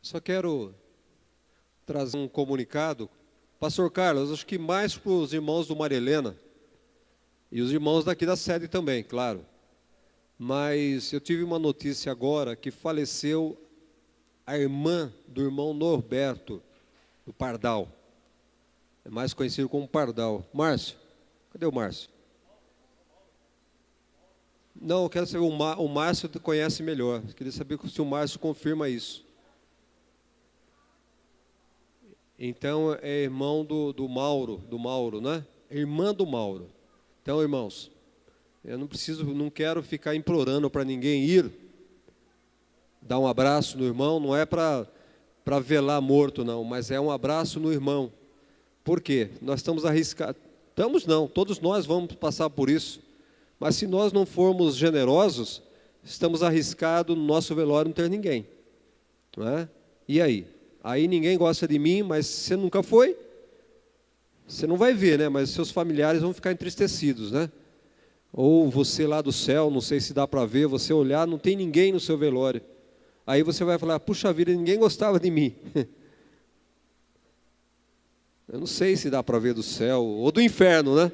Só quero trazer um comunicado. Pastor Carlos, acho que mais para os irmãos do Maria Helena e os irmãos daqui da sede também, claro. Mas eu tive uma notícia agora que faleceu a irmã do irmão Norberto, do Pardal. É mais conhecido como Pardal. Márcio, cadê o Márcio? Não, eu quero saber, o Márcio conhece melhor. Eu queria saber se o Márcio confirma isso. Então, é irmão do Mauro, né? Irmã do Mauro. Então, irmãos, eu não quero ficar implorando para ninguém ir dar um abraço no irmão, não é para velar morto, não, mas é um abraço no irmão. Por quê? Nós estamos arriscados. Todos nós vamos passar por isso. Mas se nós não formos generosos, estamos arriscados no nosso velório não ter ninguém. Não é? E aí? Aí ninguém gosta de mim, mas você nunca foi, você não vai ver, né? Mas seus familiares vão ficar entristecidos, né? Ou você lá do céu, não sei se dá para ver, você olhar, não tem ninguém no seu velório. Aí você vai falar, puxa vida, ninguém gostava de mim. Eu não sei se dá para ver do céu, ou do inferno, né?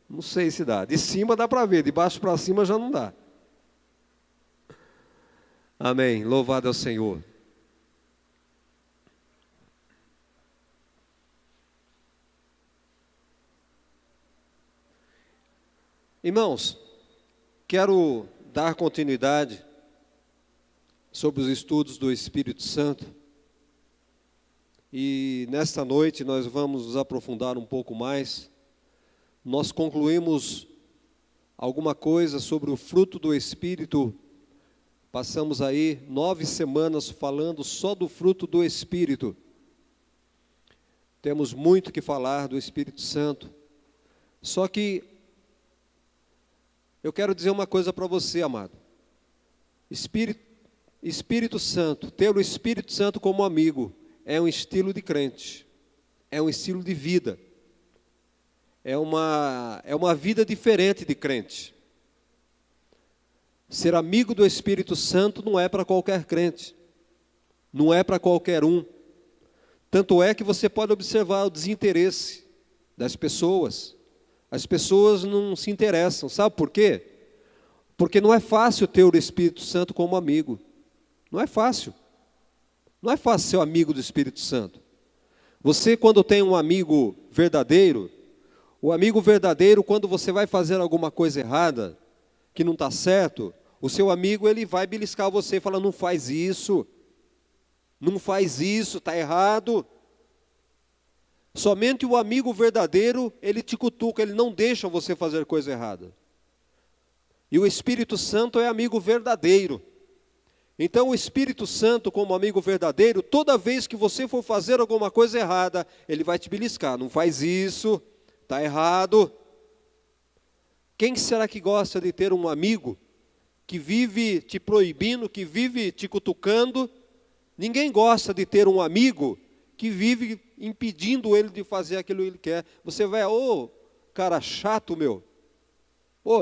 Não sei se dá. De cima dá para ver, de baixo para cima já não dá. Amém. Louvado é o Senhor. Irmãos, quero dar continuidade sobre os estudos do Espírito Santo. E nesta noite nós vamos nos aprofundar um pouco mais. Nós concluímos alguma coisa sobre o fruto do Espírito. Passamos aí 9 semanas falando só do fruto do Espírito. Temos muito que falar do Espírito Santo. Só que eu quero dizer uma coisa para você, amado. Espírito Santo, ter o Espírito Santo como amigo, é um estilo de crente, é um estilo de vida, é uma vida diferente de crente. Ser amigo do Espírito Santo não é para qualquer crente, não é para qualquer um. Tanto é que você pode observar o desinteresse das pessoas. As pessoas não se interessam, sabe por quê? Porque não é fácil ter o Espírito Santo como amigo. Não é fácil. Não é fácil ser amigo do Espírito Santo. Você, quando tem um amigo verdadeiro, o amigo verdadeiro, quando você vai fazer alguma coisa errada, que não está certo, o seu amigo ele vai beliscar você e falar, não faz isso, está errado. Somente o amigo verdadeiro, ele te cutuca, ele não deixa você fazer coisa errada. E o Espírito Santo é amigo verdadeiro. Então o Espírito Santo, como amigo verdadeiro, toda vez que você for fazer alguma coisa errada, ele vai te beliscar, não faz isso, está errado. Quem será que gosta de ter um amigo que vive te proibindo, que vive te cutucando? Ninguém gosta de ter um amigo que vive impedindo ele de fazer aquilo que ele quer. Você vai, cara chato, meu.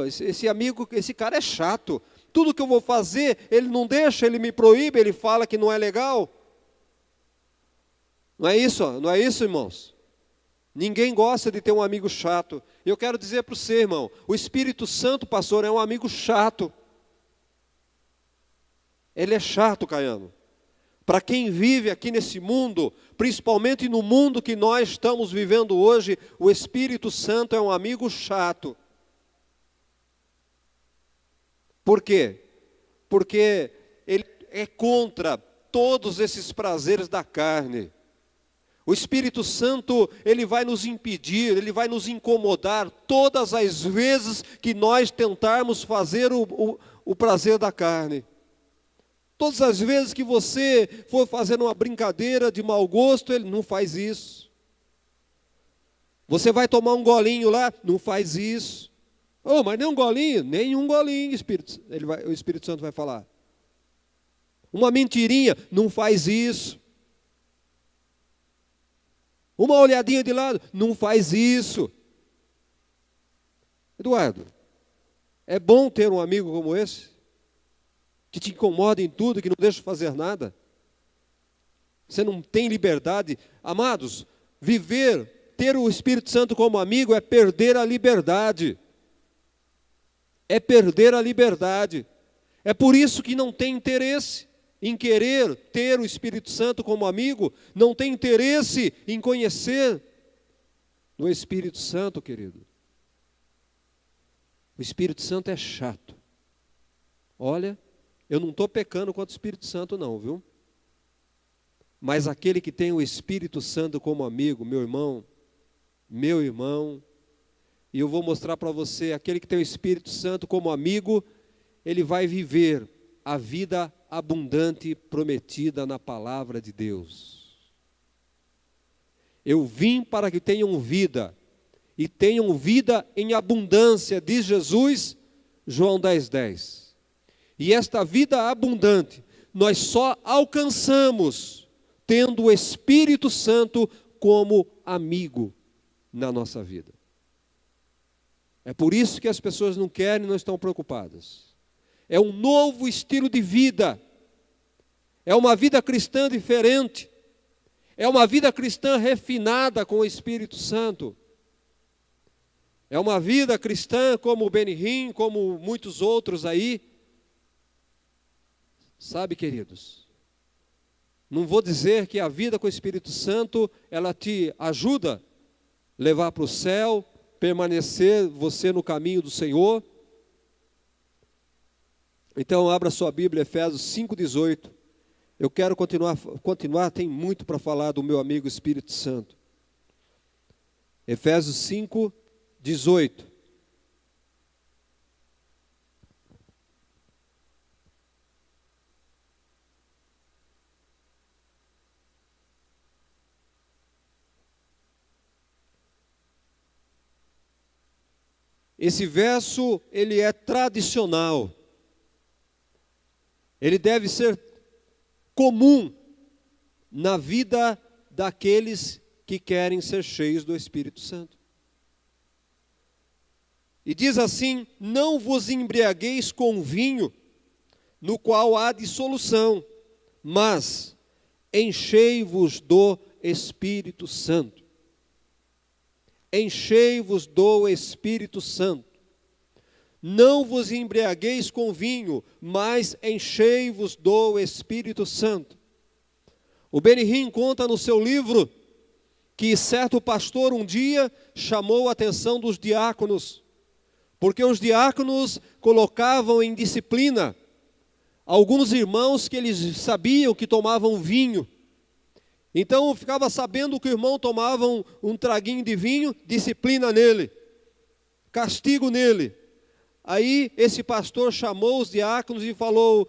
Esse amigo, esse cara é chato. Tudo que eu vou fazer, ele não deixa, ele me proíbe, ele fala que não é legal. Não é isso, irmãos? Ninguém gosta de ter um amigo chato. Eu quero dizer para você, irmão, o Espírito Santo, pastor, é um amigo chato. Ele é chato, Caiano. Para quem vive aqui nesse mundo, principalmente no mundo que nós estamos vivendo hoje, o Espírito Santo é um amigo chato. Por quê? Porque ele é contra todos esses prazeres da carne. O Espírito Santo, ele vai nos impedir, ele vai nos incomodar todas as vezes que nós tentarmos fazer o prazer da carne. Todas as vezes que você for fazer uma brincadeira de mau gosto, ele não faz isso. Você vai tomar um golinho lá, não faz isso. Mas nem um golinho, nenhum golinho, o Espírito Santo vai falar. Uma mentirinha, não faz isso. Uma olhadinha de lado, não faz isso. Eduardo, é bom ter um amigo como esse? Que te incomoda em tudo, que não deixa fazer nada? Você não tem liberdade. Amados, ter o Espírito Santo como amigo é perder a liberdade. É perder a liberdade. É por isso que não tem interesse em querer ter o Espírito Santo como amigo, não tem interesse em conhecer o Espírito Santo, querido. O Espírito Santo é chato. Olha, eu não estou pecando contra o Espírito Santo não, viu? Mas aquele que tem o Espírito Santo como amigo, meu irmão, e eu vou mostrar para você, aquele que tem o Espírito Santo como amigo, ele vai viver a vida abundante prometida na palavra de Deus. Eu vim para que tenham vida, e tenham vida em abundância, diz Jesus, João 10:10. E esta vida abundante, nós só alcançamos tendo o Espírito Santo como amigo na nossa vida. É por isso que as pessoas não querem e não estão preocupadas. É um novo estilo de vida. É uma vida cristã diferente. É uma vida cristã refinada com o Espírito Santo. É uma vida cristã como o Benihim, como muitos outros aí. Sabe, queridos, não vou dizer que a vida com o Espírito Santo, ela te ajuda a levar para o céu, permanecer você no caminho do Senhor. Então, abra sua Bíblia, Efésios 5:18. Eu quero continuar, tem muito para falar do meu amigo Espírito Santo. Efésios 5:18. Esse verso, ele é tradicional. Ele deve ser comum na vida daqueles que querem ser cheios do Espírito Santo. E diz assim: não vos embriagueis com vinho, no qual há dissolução, mas enchei-vos do Espírito Santo. Enchei-vos do Espírito Santo. Não vos embriagueis com vinho, mas enchei-vos do Espírito Santo. O Benihim conta no seu livro que certo pastor um dia chamou a atenção dos diáconos, porque os diáconos colocavam em disciplina alguns irmãos que eles sabiam que tomavam vinho. Então ficava sabendo que o irmão tomava um traguinho de vinho, disciplina nele, castigo nele. Aí esse pastor chamou os diáconos e falou: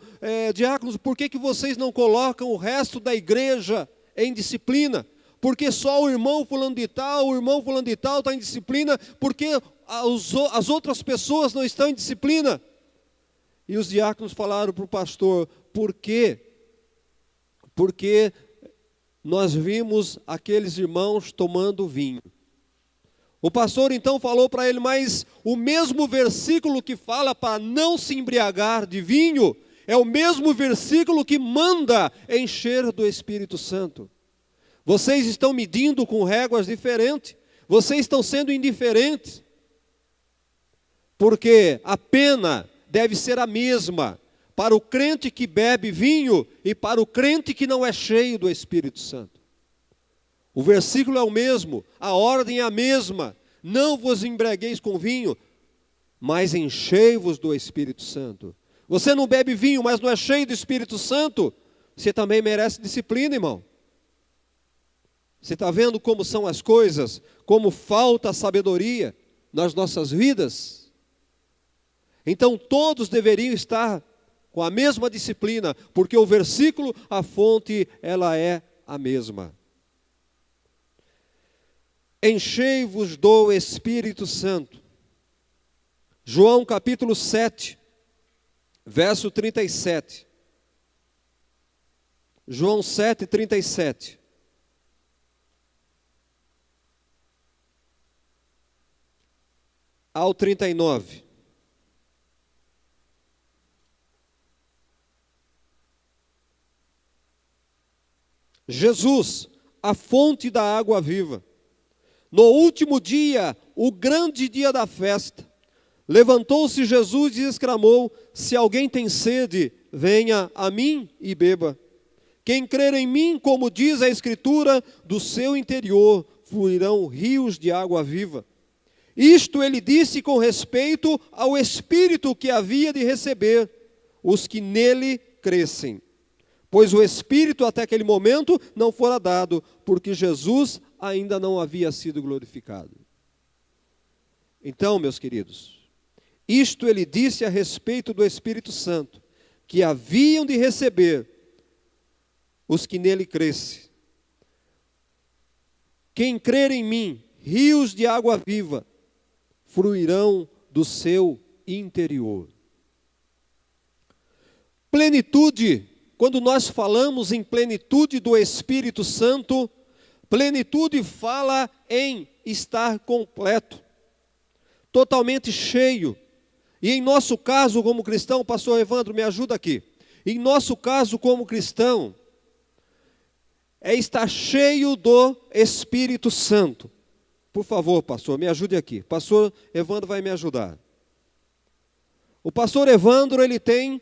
diáconos, por que vocês não colocam o resto da igreja em disciplina? Porque só o irmão fulano de tal está em disciplina, porque as outras pessoas não estão em disciplina? E os diáconos falaram para o pastor: por quê? Porque nós vimos aqueles irmãos tomando vinho. O pastor então falou para ele: mas o mesmo versículo que fala para não se embriagar de vinho, é o mesmo versículo que manda encher do Espírito Santo. Vocês estão medindo com réguas diferentes, vocês estão sendo indiferentes, porque a pena deve ser a mesma para o crente que bebe vinho e para o crente que não é cheio do Espírito Santo. O versículo é o mesmo, a ordem é a mesma: não vos embriagueis com vinho, mas enchei-vos do Espírito Santo. Você não bebe vinho, mas não é cheio do Espírito Santo, você também merece disciplina, irmão. Você está vendo como são as coisas, como falta sabedoria nas nossas vidas? Então todos deveriam estar com a mesma disciplina, porque o versículo, a fonte, ela é a mesma. Enchei-vos do Espírito Santo. João capítulo 7, verso 37. João 7, 37. Ao 39. Jesus, a fonte da água viva. No último dia, o grande dia da festa, levantou-se Jesus e exclamou: se alguém tem sede, venha a mim e beba. Quem crer em mim, como diz a Escritura, do seu interior fluirão rios de água viva. Isto ele disse com respeito ao Espírito que havia de receber os que nele crescem. Pois o Espírito até aquele momento não fora dado, porque Jesus ainda não havia sido glorificado. Então, meus queridos, isto ele disse a respeito do Espírito Santo, que haviam de receber os que nele crescem. Quem crer em mim, rios de água viva fluirão do seu interior. Plenitude, quando nós falamos em plenitude do Espírito Santo, plenitude fala em estar completo, totalmente cheio. E em nosso caso como cristão, pastor Evandro, me ajuda aqui. Em nosso caso como cristão, é estar cheio do Espírito Santo. Por favor, pastor, me ajude aqui. Pastor Evandro vai me ajudar. O pastor Evandro, ele tem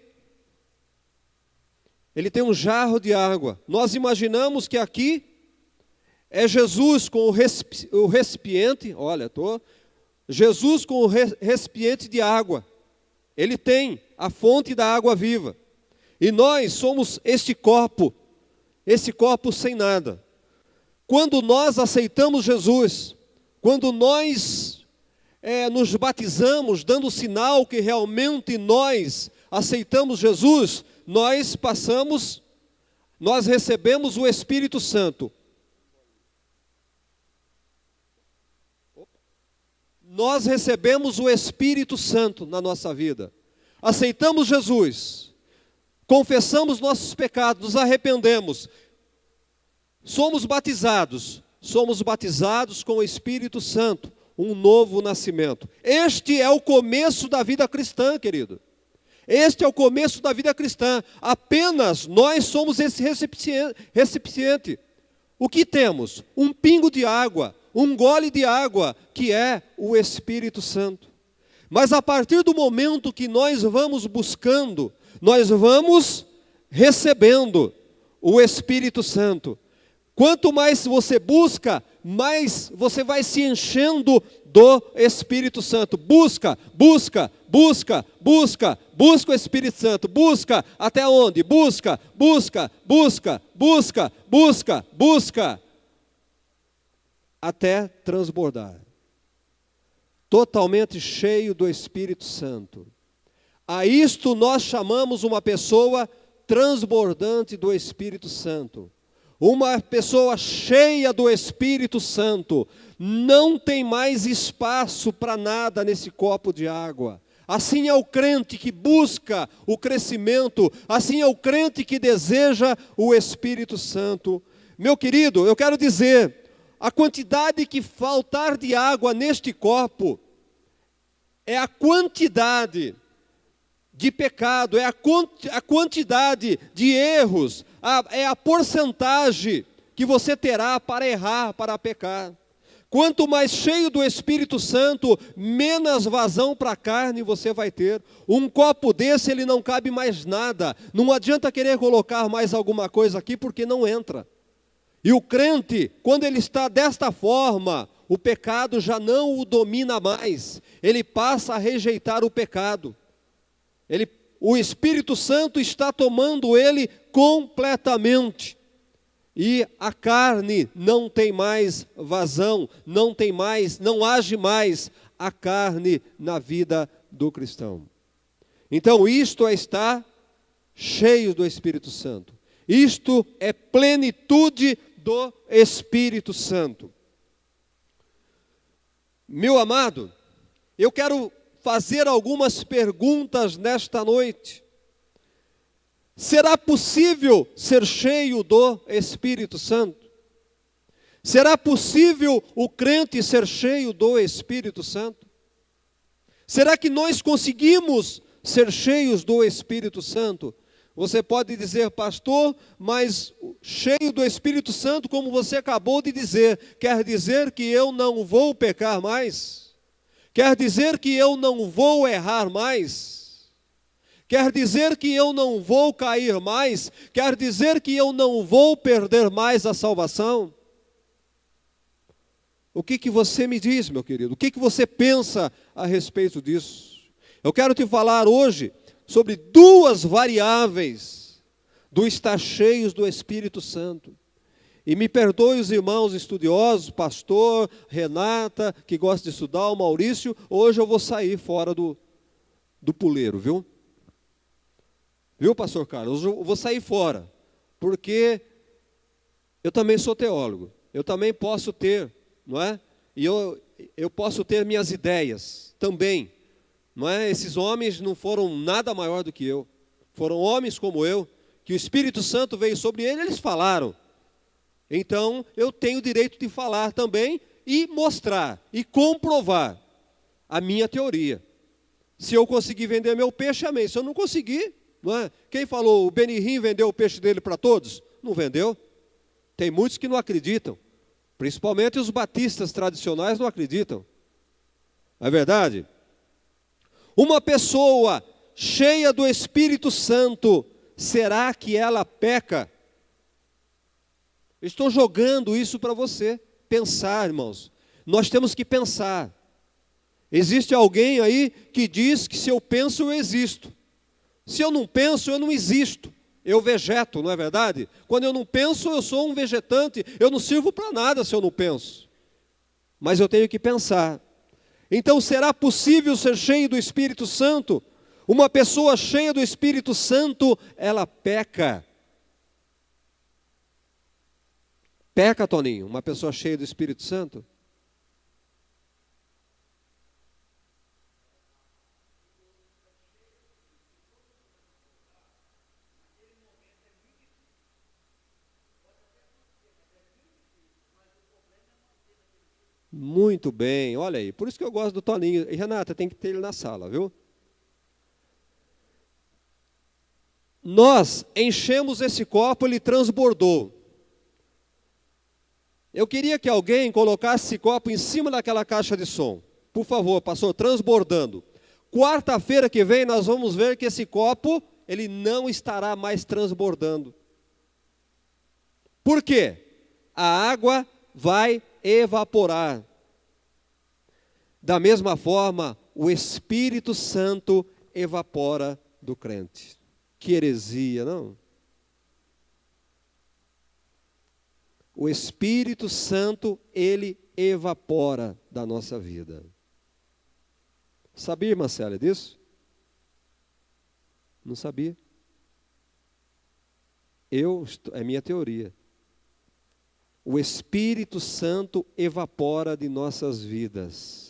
um jarro de água. Nós imaginamos que aqui é Jesus com o recipiente, Jesus com o recipiente de água. Ele tem a fonte da água viva. E nós somos esse copo sem nada. Quando nós aceitamos Jesus, quando nós nos batizamos, dando sinal que realmente nós aceitamos Jesus, nós recebemos o Espírito Santo. Nós recebemos o Espírito Santo na nossa vida. Aceitamos Jesus, confessamos nossos pecados, nos arrependemos, somos batizados com o Espírito Santo, um novo nascimento. Este é o começo da vida cristã, querido. Este é o começo da vida cristã. Apenas nós somos esse recipiente. O que temos? Um pingo de água, um gole de água, que é o Espírito Santo. Mas a partir do momento que nós vamos buscando, nós vamos recebendo o Espírito Santo. Quanto mais você busca, mais você vai se enchendo do Espírito Santo. Busca o Espírito Santo. Busca até onde? Busca. Até transbordar. Totalmente cheio do Espírito Santo. A isto nós chamamos uma pessoa transbordante do Espírito Santo. Uma pessoa cheia do Espírito Santo não tem mais espaço para nada nesse copo de água. Assim é o crente que busca o crescimento, assim é o crente que deseja o Espírito Santo. Meu querido, eu quero dizer, a quantidade que faltar de água neste copo é a quantidade de pecado, é a quantidade de erros, é a porcentagem que você terá para errar, para pecar. Quanto mais cheio do Espírito Santo, menos vazão para a carne você vai ter. Um copo desse, ele não cabe mais nada. Não adianta querer colocar mais alguma coisa aqui, porque não entra. E o crente, quando ele está desta forma, o pecado já não o domina mais. Ele passa a rejeitar o pecado. O Espírito Santo está tomando ele completamente. E a carne não tem mais vazão, não age mais a carne na vida do cristão. Então isto é estar cheio do Espírito Santo. Isto é plenitude do Espírito Santo. Meu amado, eu quero fazer algumas perguntas nesta noite. Será possível ser cheio do Espírito Santo? Será possível o crente ser cheio do Espírito Santo? Será que nós conseguimos ser cheios do Espírito Santo? Você pode dizer, pastor, mas cheio do Espírito Santo, como você acabou de dizer, quer dizer que eu não vou pecar mais? Quer dizer que eu não vou errar mais? Quer dizer que eu não vou cair mais? Quer dizer que eu não vou perder mais a salvação? O que você me diz, meu querido? O que você pensa a respeito disso? Eu quero te falar hoje sobre duas variáveis do estar cheios do Espírito Santo. E me perdoe os irmãos estudiosos, pastor, Renata, que gosta de estudar, o Maurício, hoje eu vou sair fora do puleiro, viu? Viu, pastor Carlos? Hoje eu vou sair fora, porque eu também sou teólogo, eu também posso ter, não é? E eu posso ter minhas ideias também. Não é? Esses homens não foram nada maior do que eu. Foram homens como eu, que o Espírito Santo veio sobre eles falaram. Então, eu tenho o direito de falar também e mostrar e comprovar a minha teoria. Se eu conseguir vender meu peixe, amém. Se eu não conseguir, não é? Quem falou, o Benihim vendeu o peixe dele para todos? Não vendeu. Tem muitos que não acreditam. Principalmente os batistas tradicionais não acreditam. Não é verdade? Uma pessoa cheia do Espírito Santo, será que ela peca? Estou jogando isso para você pensar, irmãos. Nós temos que pensar. Existe alguém aí que diz que se eu penso, eu existo. Se eu não penso, eu não existo. Eu vegeto, não é verdade? Quando eu não penso, eu sou um vegetante. Eu não sirvo para nada se eu não penso. Mas eu tenho que pensar. Então, será possível ser cheio do Espírito Santo? Uma pessoa cheia do Espírito Santo, ela peca. Peca, Toninho, uma pessoa cheia do Espírito Santo? Muito bem, olha aí. Por isso que eu gosto do Toninho. E Renata, tem que ter ele na sala, viu? Nós enchemos esse copo, ele transbordou. Eu queria que alguém colocasse esse copo em cima daquela caixa de som. Por favor, pastor, transbordando. Quarta-feira que vem nós vamos ver que esse copo, ele não estará mais transbordando. Por quê? A água vai evaporar. Da mesma forma, o Espírito Santo evapora do crente. Que heresia, não? O Espírito Santo, ele evapora da nossa vida. Sabia, irmã Célia, disso? Não sabia. É minha teoria. O Espírito Santo evapora de nossas vidas.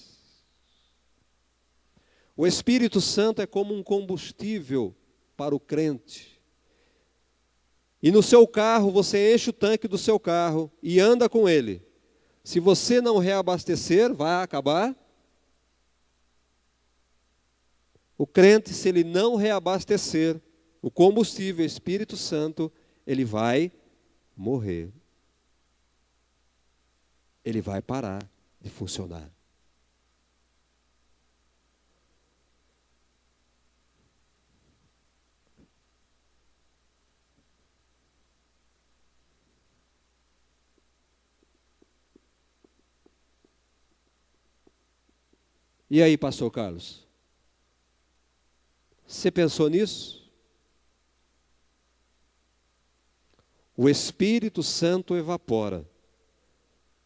O Espírito Santo é como um combustível para o crente. E no seu carro, você enche o tanque do seu carro e anda com ele. Se você não reabastecer, vai acabar. O crente, se ele não reabastecer o combustível, o Espírito Santo, ele vai morrer. Ele vai parar de funcionar. E aí, pastor Carlos? Você pensou nisso? O Espírito Santo evapora.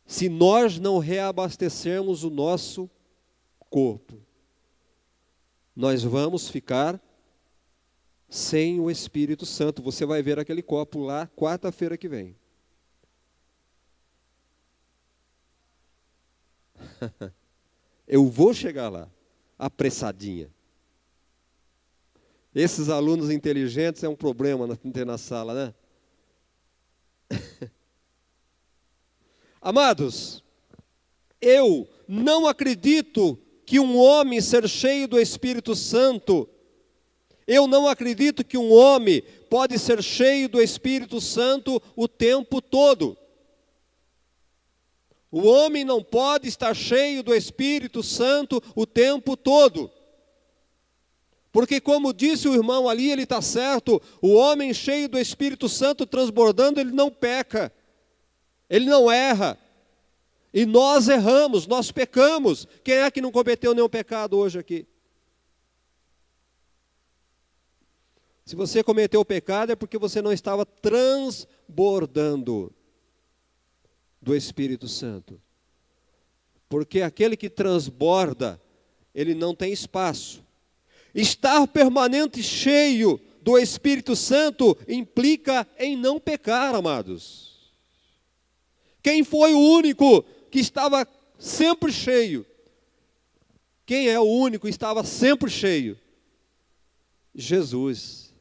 Se nós não reabastecermos o nosso corpo, nós vamos ficar sem o Espírito Santo. Você vai ver aquele copo lá quarta-feira que vem. Eu vou chegar lá, apressadinha. Esses alunos inteligentes é um problema ter na sala, né? Amados, eu não acredito que um homem ser cheio do Espírito Santo, Eu não acredito que um homem pode ser cheio do Espírito Santo o tempo todo. O homem não pode estar cheio do Espírito Santo o tempo todo. Porque, como disse o irmão ali, ele está certo, o homem cheio do Espírito Santo transbordando, ele não peca, ele não erra. E nós erramos, nós pecamos. Quem é que não cometeu nenhum pecado hoje aqui? Se você cometeu o pecado é porque você não estava transbordando do Espírito Santo. Porque aquele que transborda, ele não tem espaço. Estar permanente cheio do Espírito Santo implica em não pecar, amados. Quem foi o único que estava sempre cheio? Quem é o único que estava sempre cheio? Jesus.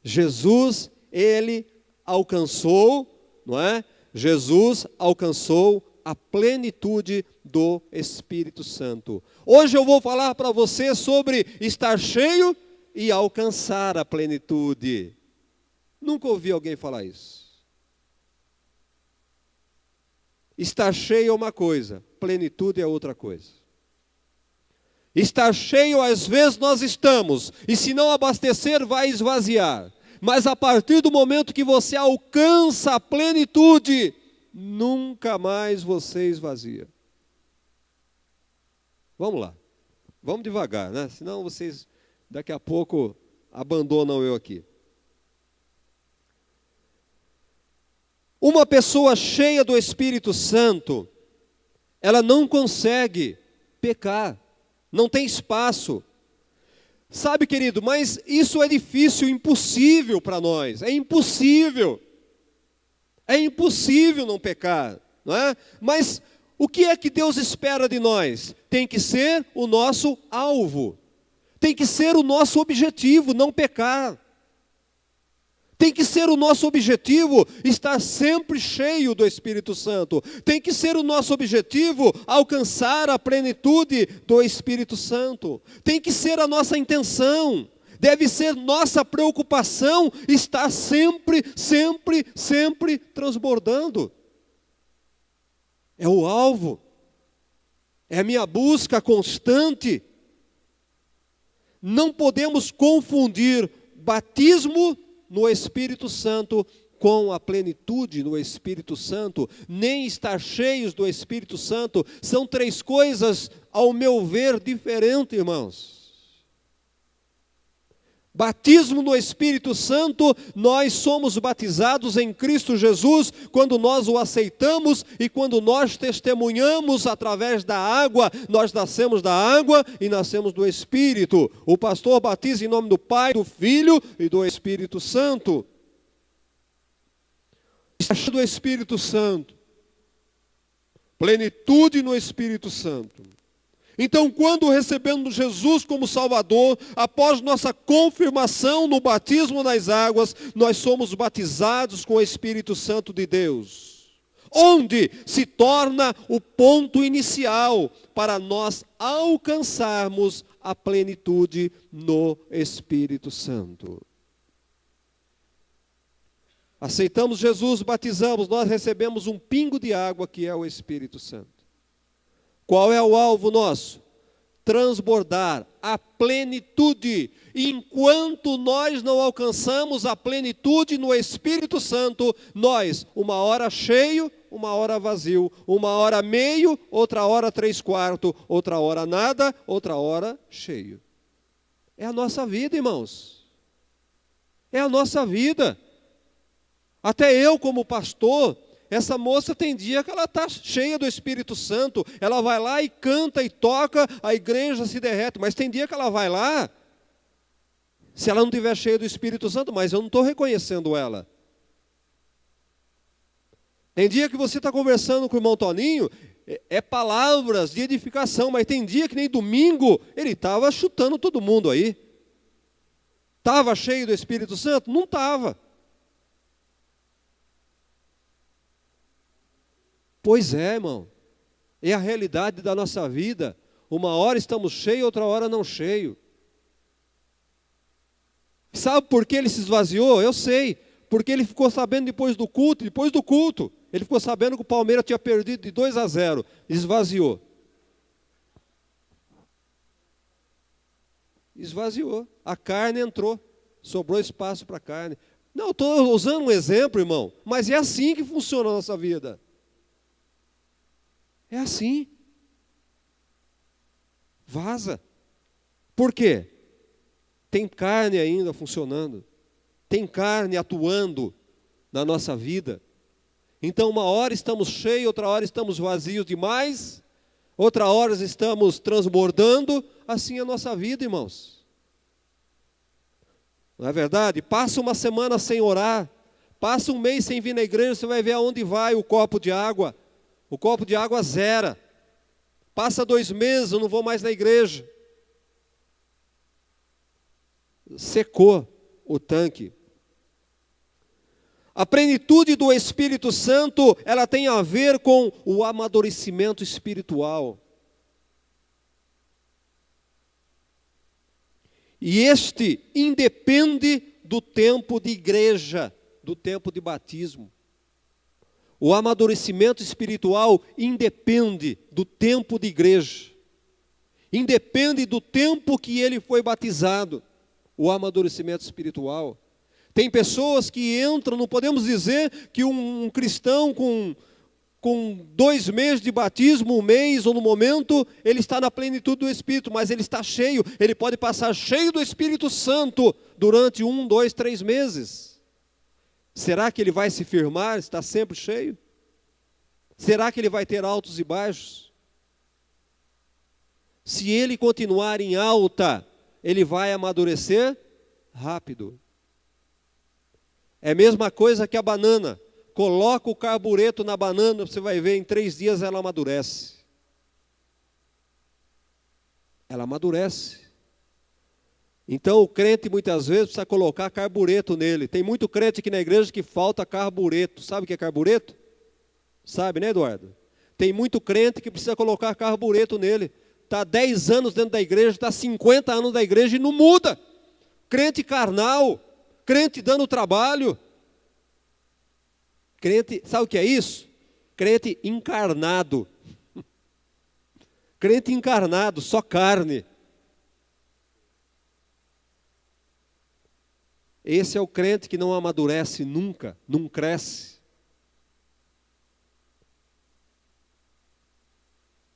Jesus, ele alcançou, não é? Jesus alcançou a plenitude do Espírito Santo. Hoje eu vou falar para você sobre estar cheio e alcançar a plenitude. Nunca ouvi alguém falar isso. Estar cheio é uma coisa, plenitude é outra coisa. Estar cheio, às vezes nós estamos, e se não abastecer, vai esvaziar. Mas a partir do momento que você alcança a plenitude, nunca mais você esvazia. Vamos lá, vamos devagar, né? Senão vocês daqui a pouco abandonam eu aqui. Uma pessoa cheia do Espírito Santo, ela não consegue pecar, não tem espaço. Sabe, querido, mas isso é difícil, impossível para nós, é impossível. É impossível não pecar, não é? Mas o que é que Deus espera de nós? Tem que ser o nosso alvo, tem que ser o nosso objetivo, não pecar. Tem que ser o nosso objetivo estar sempre cheio do Espírito Santo. Tem que ser o nosso objetivo alcançar a plenitude do Espírito Santo. Tem que ser a nossa intenção. Deve ser nossa preocupação estar sempre transbordando. É o alvo. É a minha busca constante. Não podemos confundir batismo no Espírito Santo com a plenitude no Espírito Santo, nem estar cheios do Espírito Santo. São três coisas, ao meu ver, diferentes, irmãos. Batismo no Espírito Santo, nós somos batizados em Cristo Jesus quando nós o aceitamos e quando nós testemunhamos através da água. Nós nascemos da água e nascemos do Espírito. O pastor batiza em nome do Pai, do Filho e do Espírito Santo. Está do Espírito Santo. Plenitude no Espírito Santo. Então, quando recebemos Jesus como Salvador, após nossa confirmação no batismo nas águas, nós somos batizados com o Espírito Santo de Deus, onde se torna o ponto inicial para nós alcançarmos a plenitude no Espírito Santo. Aceitamos Jesus, batizamos, nós recebemos um pingo de água que é o Espírito Santo. Qual é o alvo nosso? Transbordar a plenitude. E enquanto nós não alcançamos a plenitude no Espírito Santo, nós, uma hora cheio, uma hora vazio, uma hora meio, outra hora 3/4, outra hora nada, outra hora cheio. É a nossa vida, irmãos. É a nossa vida. Até eu, como pastor, essa moça tem dia que ela está cheia do Espírito Santo, ela vai lá e canta e toca, a igreja se derrete, mas tem dia que ela vai lá, se ela não estiver cheia do Espírito Santo, mas eu não estou reconhecendo ela. Tem dia que você está conversando com o irmão Toninho, é palavras de edificação, mas tem dia que nem domingo, ele estava chutando todo mundo aí. Estava cheio do Espírito Santo? Não estava. Pois é, irmão, é a realidade da nossa vida. Uma hora estamos cheios, outra hora não cheio. Sabe por que ele se esvaziou? Eu sei. Porque ele ficou sabendo depois do culto, ele ficou sabendo que o Palmeiras tinha perdido de 2-0. Esvaziou. Esvaziou. A carne entrou. Sobrou espaço para a carne. Não, estou usando um exemplo, irmão, mas é assim que funciona a nossa vida. É assim. Vaza. Por quê? Tem carne ainda funcionando. Tem carne atuando na nossa vida. Então, uma hora estamos cheios, outra hora estamos vazios demais, outra hora estamos transbordando. Assim é a nossa vida, irmãos. Não é verdade? Passa uma semana sem orar, passa um mês sem vir na igreja, você vai ver aonde vai o copo de água. O copo de água zera. Passa 2 meses, eu não vou mais na igreja. Secou o tanque. A plenitude do Espírito Santo, ela tem a ver com o amadurecimento espiritual. E este independe do tempo de igreja, do tempo de batismo. O amadurecimento espiritual independe do tempo de igreja. Independe do tempo que ele foi batizado. O amadurecimento espiritual. Tem pessoas que entram, não podemos dizer que um cristão com 2 meses de batismo, 1 mês ou no momento, ele está na plenitude do Espírito, mas ele está cheio, ele pode passar cheio do Espírito Santo durante 1, 2, 3 meses. Será que ele vai se firmar, está sempre cheio? Será que ele vai ter altos e baixos? Se ele continuar em alta, ele vai amadurecer rápido. É a mesma coisa que a banana. Coloca o carbureto na banana, você vai ver, em 3 dias ela amadurece. Ela amadurece. Então o crente muitas vezes precisa colocar carbureto nele. Tem muito crente aqui na igreja que falta carbureto. Sabe o que é carbureto? Sabe, né, Eduardo? Tem muito crente que precisa colocar carbureto nele. Está 10 anos dentro da igreja, está 50 anos da igreja e não muda. Crente carnal, crente dando trabalho. Crente, sabe o que é isso? Crente encarnado. Crente encarnado, só carne. Esse é o crente que não amadurece nunca, não cresce.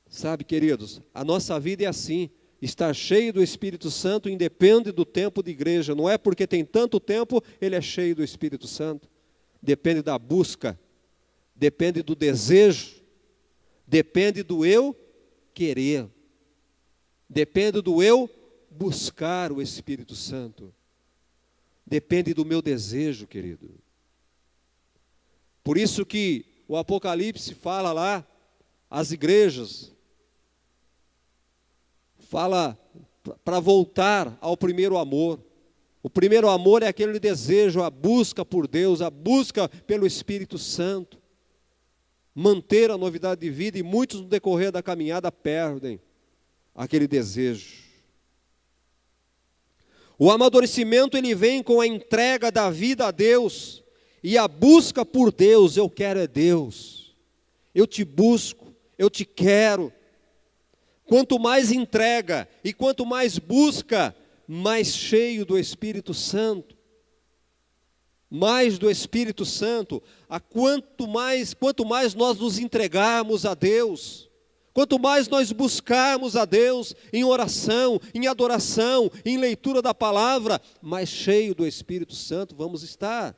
Sabe, queridos, a nossa vida é assim. Estar cheio do Espírito Santo independe do tempo de igreja. Não é porque tem tanto tempo, ele é cheio do Espírito Santo. Depende da busca, depende do desejo, depende do eu querer, depende do eu buscar o Espírito Santo, depende do meu desejo, querido. Por isso que o Apocalipse fala lá, as igrejas, fala para voltar ao primeiro amor. O primeiro amor é aquele desejo, a busca por Deus, a busca pelo Espírito Santo. Manter a novidade de vida, e muitos no decorrer da caminhada perdem aquele desejo. O amadurecimento ele vem com a entrega da vida a Deus e a busca por Deus. Eu quero é Deus. Eu te busco, eu te quero. Quanto mais entrega e quanto mais busca, mais cheio do Espírito Santo, mais do Espírito Santo, quanto mais nós nos entregarmos a Deus, quanto mais nós buscarmos a Deus em oração, em adoração, em leitura da palavra, mais cheio do Espírito Santo vamos estar.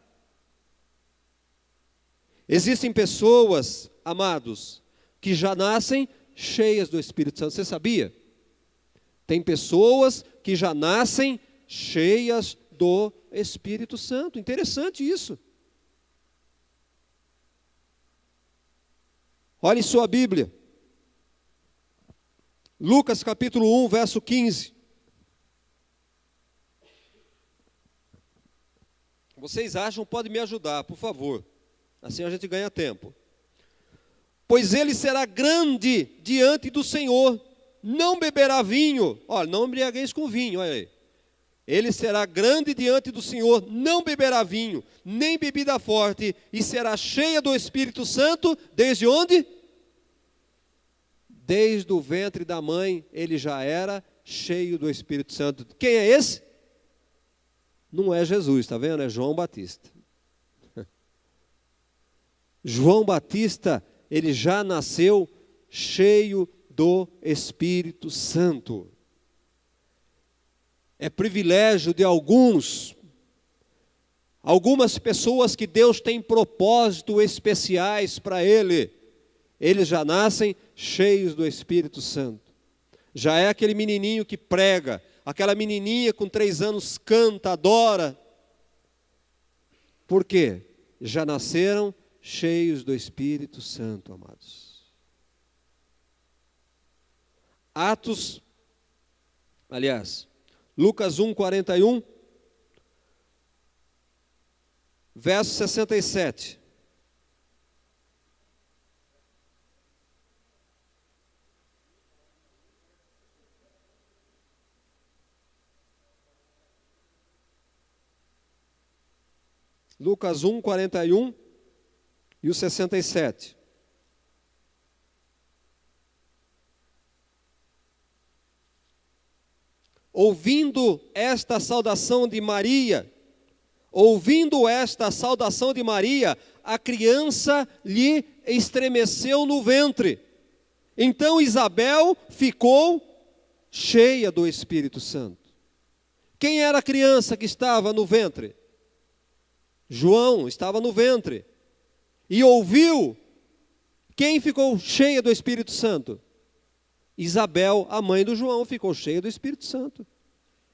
Existem pessoas, amados, que já nascem cheias do Espírito Santo, você sabia? Tem pessoas que já nascem cheias do Espírito Santo. Interessante isso. Olhe sua Bíblia. Lucas capítulo 1, verso 15. Vocês acham, pode me ajudar, por favor. Assim a gente ganha tempo. Pois ele será grande diante do Senhor. Não beberá vinho, olha, não embriagueis com vinho, olha aí. Ele será grande diante do Senhor, não beberá vinho, nem bebida forte, e será cheia do Espírito Santo, desde onde? Desde o ventre da mãe, ele já era cheio do Espírito Santo. Quem é esse? Não é Jesus, está vendo? É João Batista. João Batista, ele já nasceu cheio do Espírito Santo. É privilégio de algumas pessoas que Deus tem propósitos especiais para ele. Eles já nascem cheios do Espírito Santo. Já é aquele menininho que prega, aquela menininha com 3 anos canta, adora. Por quê? Já nasceram cheios do Espírito Santo, amados. Lucas 1:41, verso 67. Lucas 1:41 e o 67. Ouvindo esta saudação de Maria, a criança lhe estremeceu no ventre. Então Isabel ficou cheia do Espírito Santo. Quem era a criança que estava no ventre? João estava no ventre. E ouviu. Quem ficou cheia do Espírito Santo? Isabel, a mãe do João, ficou cheia do Espírito Santo.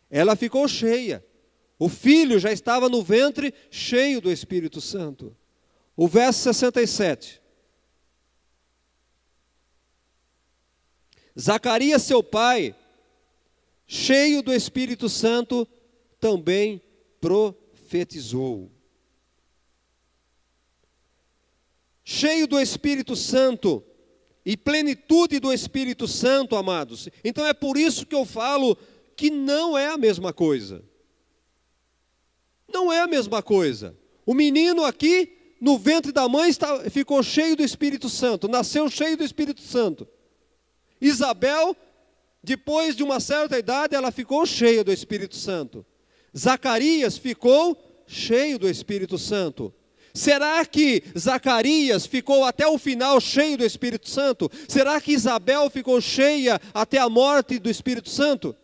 Ela ficou cheia. O filho já estava no ventre, cheio do Espírito Santo. O verso 67. Zacarias, seu pai, cheio do Espírito Santo, também profetizou. Cheio do Espírito Santo e plenitude do Espírito Santo, amados. Então é por isso que eu falo que não é a mesma coisa. Não é a mesma coisa. O menino aqui, no ventre da mãe, ficou cheio do Espírito Santo, nasceu cheio do Espírito Santo. Isabel, depois de uma certa idade, ela ficou cheia do Espírito Santo. Zacarias ficou cheio do Espírito Santo. Será que Zacarias ficou até o final cheio do Espírito Santo? Será que Isabel ficou cheia até a morte do Espírito Santo?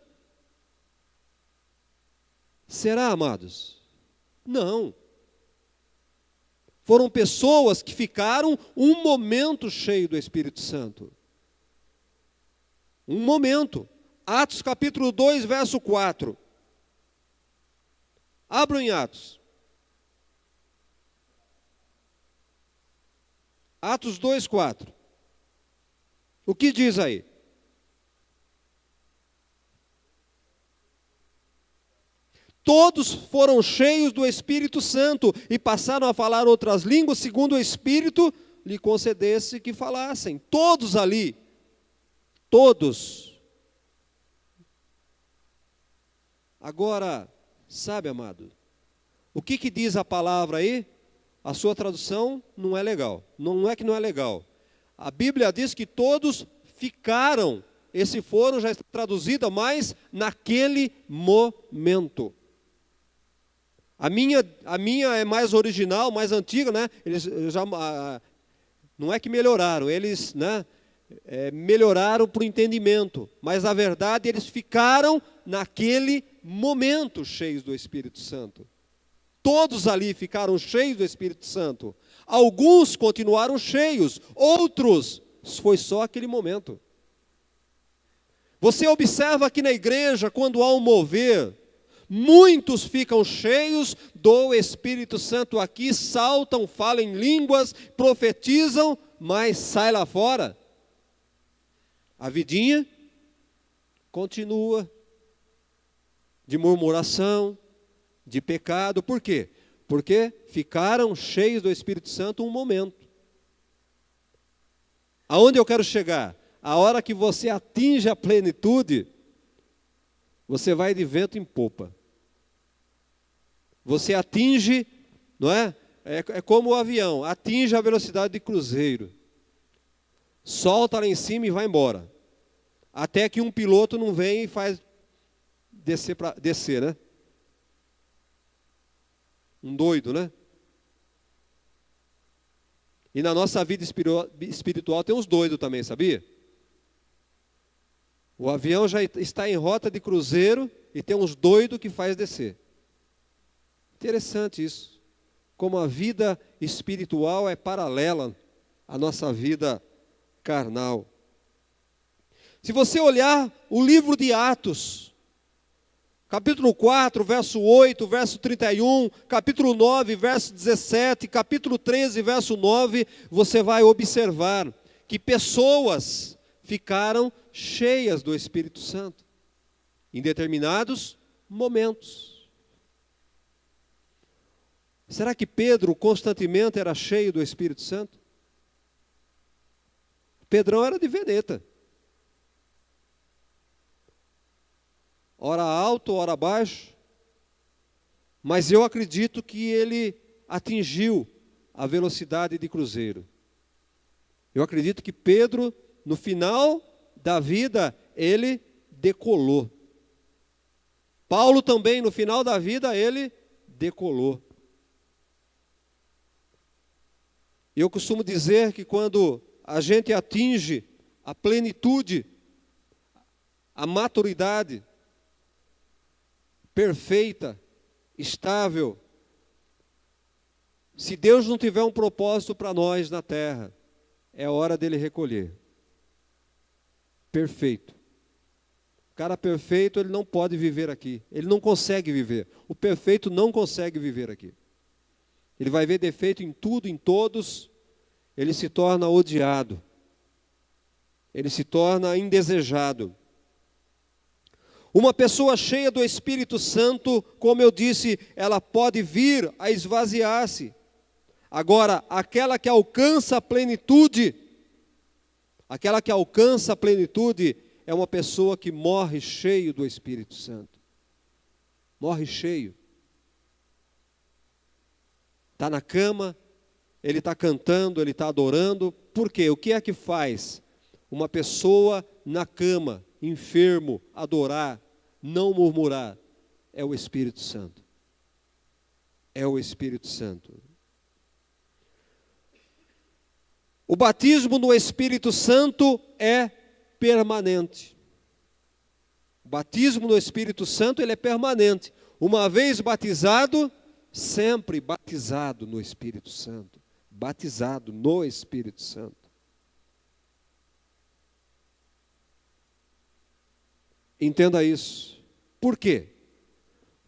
Será, amados? Não. Foram pessoas que ficaram um momento cheio do Espírito Santo. Um momento. Atos capítulo 2, verso 4. Abram em Atos. Atos 2, 4. O que diz aí? Todos foram cheios do Espírito Santo e passaram a falar outras línguas, segundo o Espírito lhe concedesse que falassem. Todos ali. Todos. Agora, sabe, amado, o que diz a palavra aí? A sua tradução não é legal. Não é que não é legal. A Bíblia diz que todos ficaram. Esse foram já está traduzido, mas naquele momento. A minha é mais original, mais antiga, né? Eles já, não é que melhoraram, eles, né, melhoraram para o entendimento. Mas, na verdade, eles ficaram naquele momento cheios do Espírito Santo. Todos ali ficaram cheios do Espírito Santo. Alguns continuaram cheios, outros foi só aquele momento. Você observa aqui na igreja, quando há um mover, muitos ficam cheios do Espírito Santo aqui, saltam, falam em línguas, profetizam, mas sai lá fora. A vidinha continua de murmuração, de pecado. Por quê? Porque ficaram cheios do Espírito Santo um momento. Aonde eu quero chegar? A hora que você atinge a plenitude, você vai de vento em popa. Você atinge, não é? É como o avião, atinge a velocidade de cruzeiro. Solta lá em cima e vai embora. Até que um piloto não vem e faz descer, né? Um doido, né? E na nossa vida espiritual tem uns doidos também, sabia? O avião já está em rota de cruzeiro e tem uns doidos que faz descer. Interessante isso. Como a vida espiritual é paralela à nossa vida carnal. Se você olhar o livro de Atos, capítulo 4, verso 8, verso 31, capítulo 9, verso 17, capítulo 13, verso 9, você vai observar que pessoas ficaram cheias do Espírito Santo em determinados momentos. Será que Pedro constantemente era cheio do Espírito Santo? Pedrão era de vedeta. Ora alto, ora baixo. Mas eu acredito que ele atingiu a velocidade de cruzeiro. Eu acredito que Pedro, no final da vida, ele decolou. Paulo também, no final da vida, ele decolou. Eu costumo dizer que quando a gente atinge a plenitude, a maturidade perfeita, estável, se Deus não tiver um propósito para nós na terra, é hora dele recolher. Perfeito. O cara perfeito, ele não pode viver aqui. Ele não consegue viver. O perfeito não consegue viver aqui. Ele vai ver defeito em tudo, em todos. Ele se torna odiado. Ele se torna indesejado. Uma pessoa cheia do Espírito Santo, como eu disse, ela pode vir a esvaziar-se. Agora, aquela que alcança a plenitude, é uma pessoa que morre cheio do Espírito Santo. Morre cheio. Está na cama, ele está cantando, ele está adorando. Por quê? O que é que faz uma pessoa na cama, enfermo, adorar, não murmurar? É o Espírito Santo. É o Espírito Santo. O batismo no Espírito Santo é permanente. O batismo no Espírito Santo, ele é permanente. Uma vez batizado, sempre batizado no Espírito Santo. Batizado no Espírito Santo. Entenda isso. Por quê?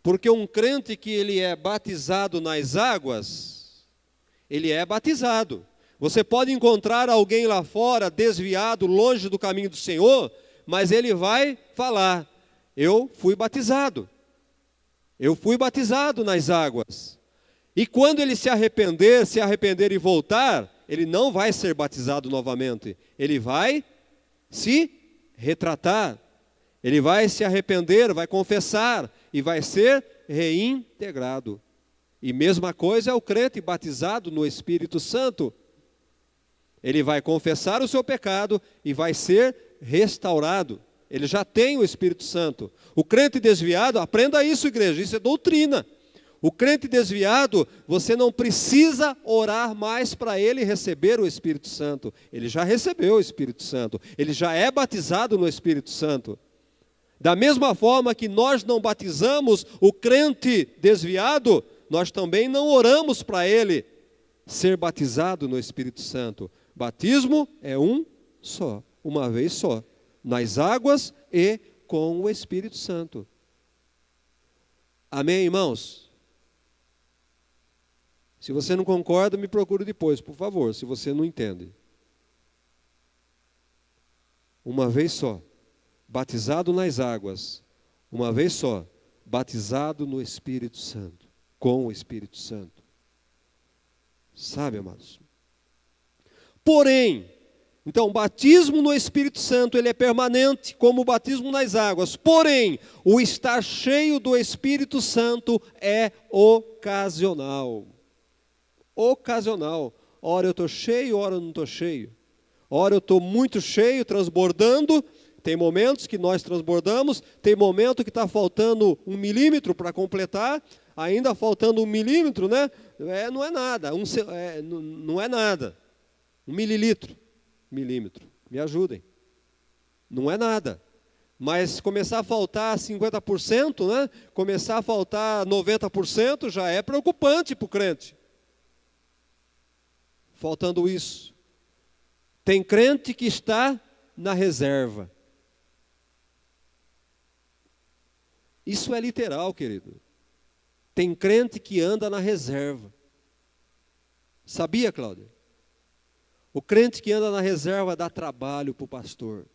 Porque um crente que ele é batizado nas águas, ele é batizado. Você pode encontrar alguém lá fora, desviado, longe do caminho do Senhor, mas ele vai falar: eu fui batizado. Eu fui batizado nas águas. E quando ele se arrepender e voltar, ele não vai ser batizado novamente. Ele vai se retratar. Ele vai se arrepender, vai confessar e vai ser reintegrado. E mesma coisa é o crente batizado no Espírito Santo. Ele vai confessar o seu pecado e vai ser restaurado. Ele já tem o Espírito Santo. O crente desviado, aprenda isso, igreja, isso é doutrina. O crente desviado, você não precisa orar mais para ele receber o Espírito Santo. Ele já recebeu o Espírito Santo. Ele já é batizado no Espírito Santo. Da mesma forma que nós não batizamos o crente desviado, nós também não oramos para ele ser batizado no Espírito Santo. Batismo é um só, uma vez só, nas águas e com o Espírito Santo. Amém, irmãos? Se você não concorda, me procure depois, por favor, se você não entende. Uma vez só, batizado nas águas, uma vez só, batizado no Espírito Santo, com o Espírito Santo. Sabe, amados? Porém, Então, o batismo no Espírito Santo, ele é permanente, como o batismo nas águas. Porém, o estar cheio do Espírito Santo é ocasional. Ocasional. Ora eu estou cheio, ora eu não estou cheio. Ora eu estou muito cheio, transbordando. Tem momentos que nós transbordamos, tem momento que está faltando 1 milímetro para completar, ainda faltando 1 milímetro, né? Não é nada, não é nada. 1 mililitro. Milímetro. Me ajudem. Não é nada. Mas começar a faltar 50%, né? Começar a faltar 90% já é preocupante para o crente. Faltando isso. Tem crente que está na reserva. Isso é literal, querido. Tem crente que anda na reserva. Sabia, Cláudia? O crente que anda na reserva dá trabalho para o pastor.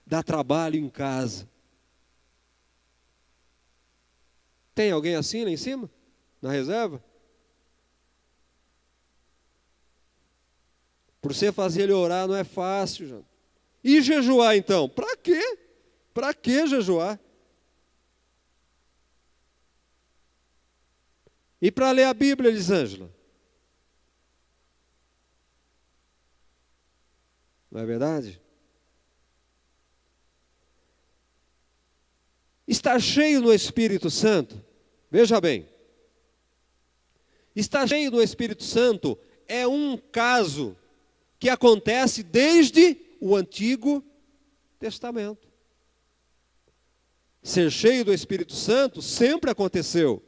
Dá trabalho em casa. Tem alguém assim lá em cima? Na reserva? Por você fazer ele orar não é fácil, já. E jejuar então? Para quê? Para que jejuar? E para ler a Bíblia, Elisângela? Não é verdade? Estar cheio no Espírito Santo, veja bem, estar cheio no Espírito Santo é um caso que acontece desde o Antigo Testamento. Ser cheio do Espírito Santo sempre aconteceu,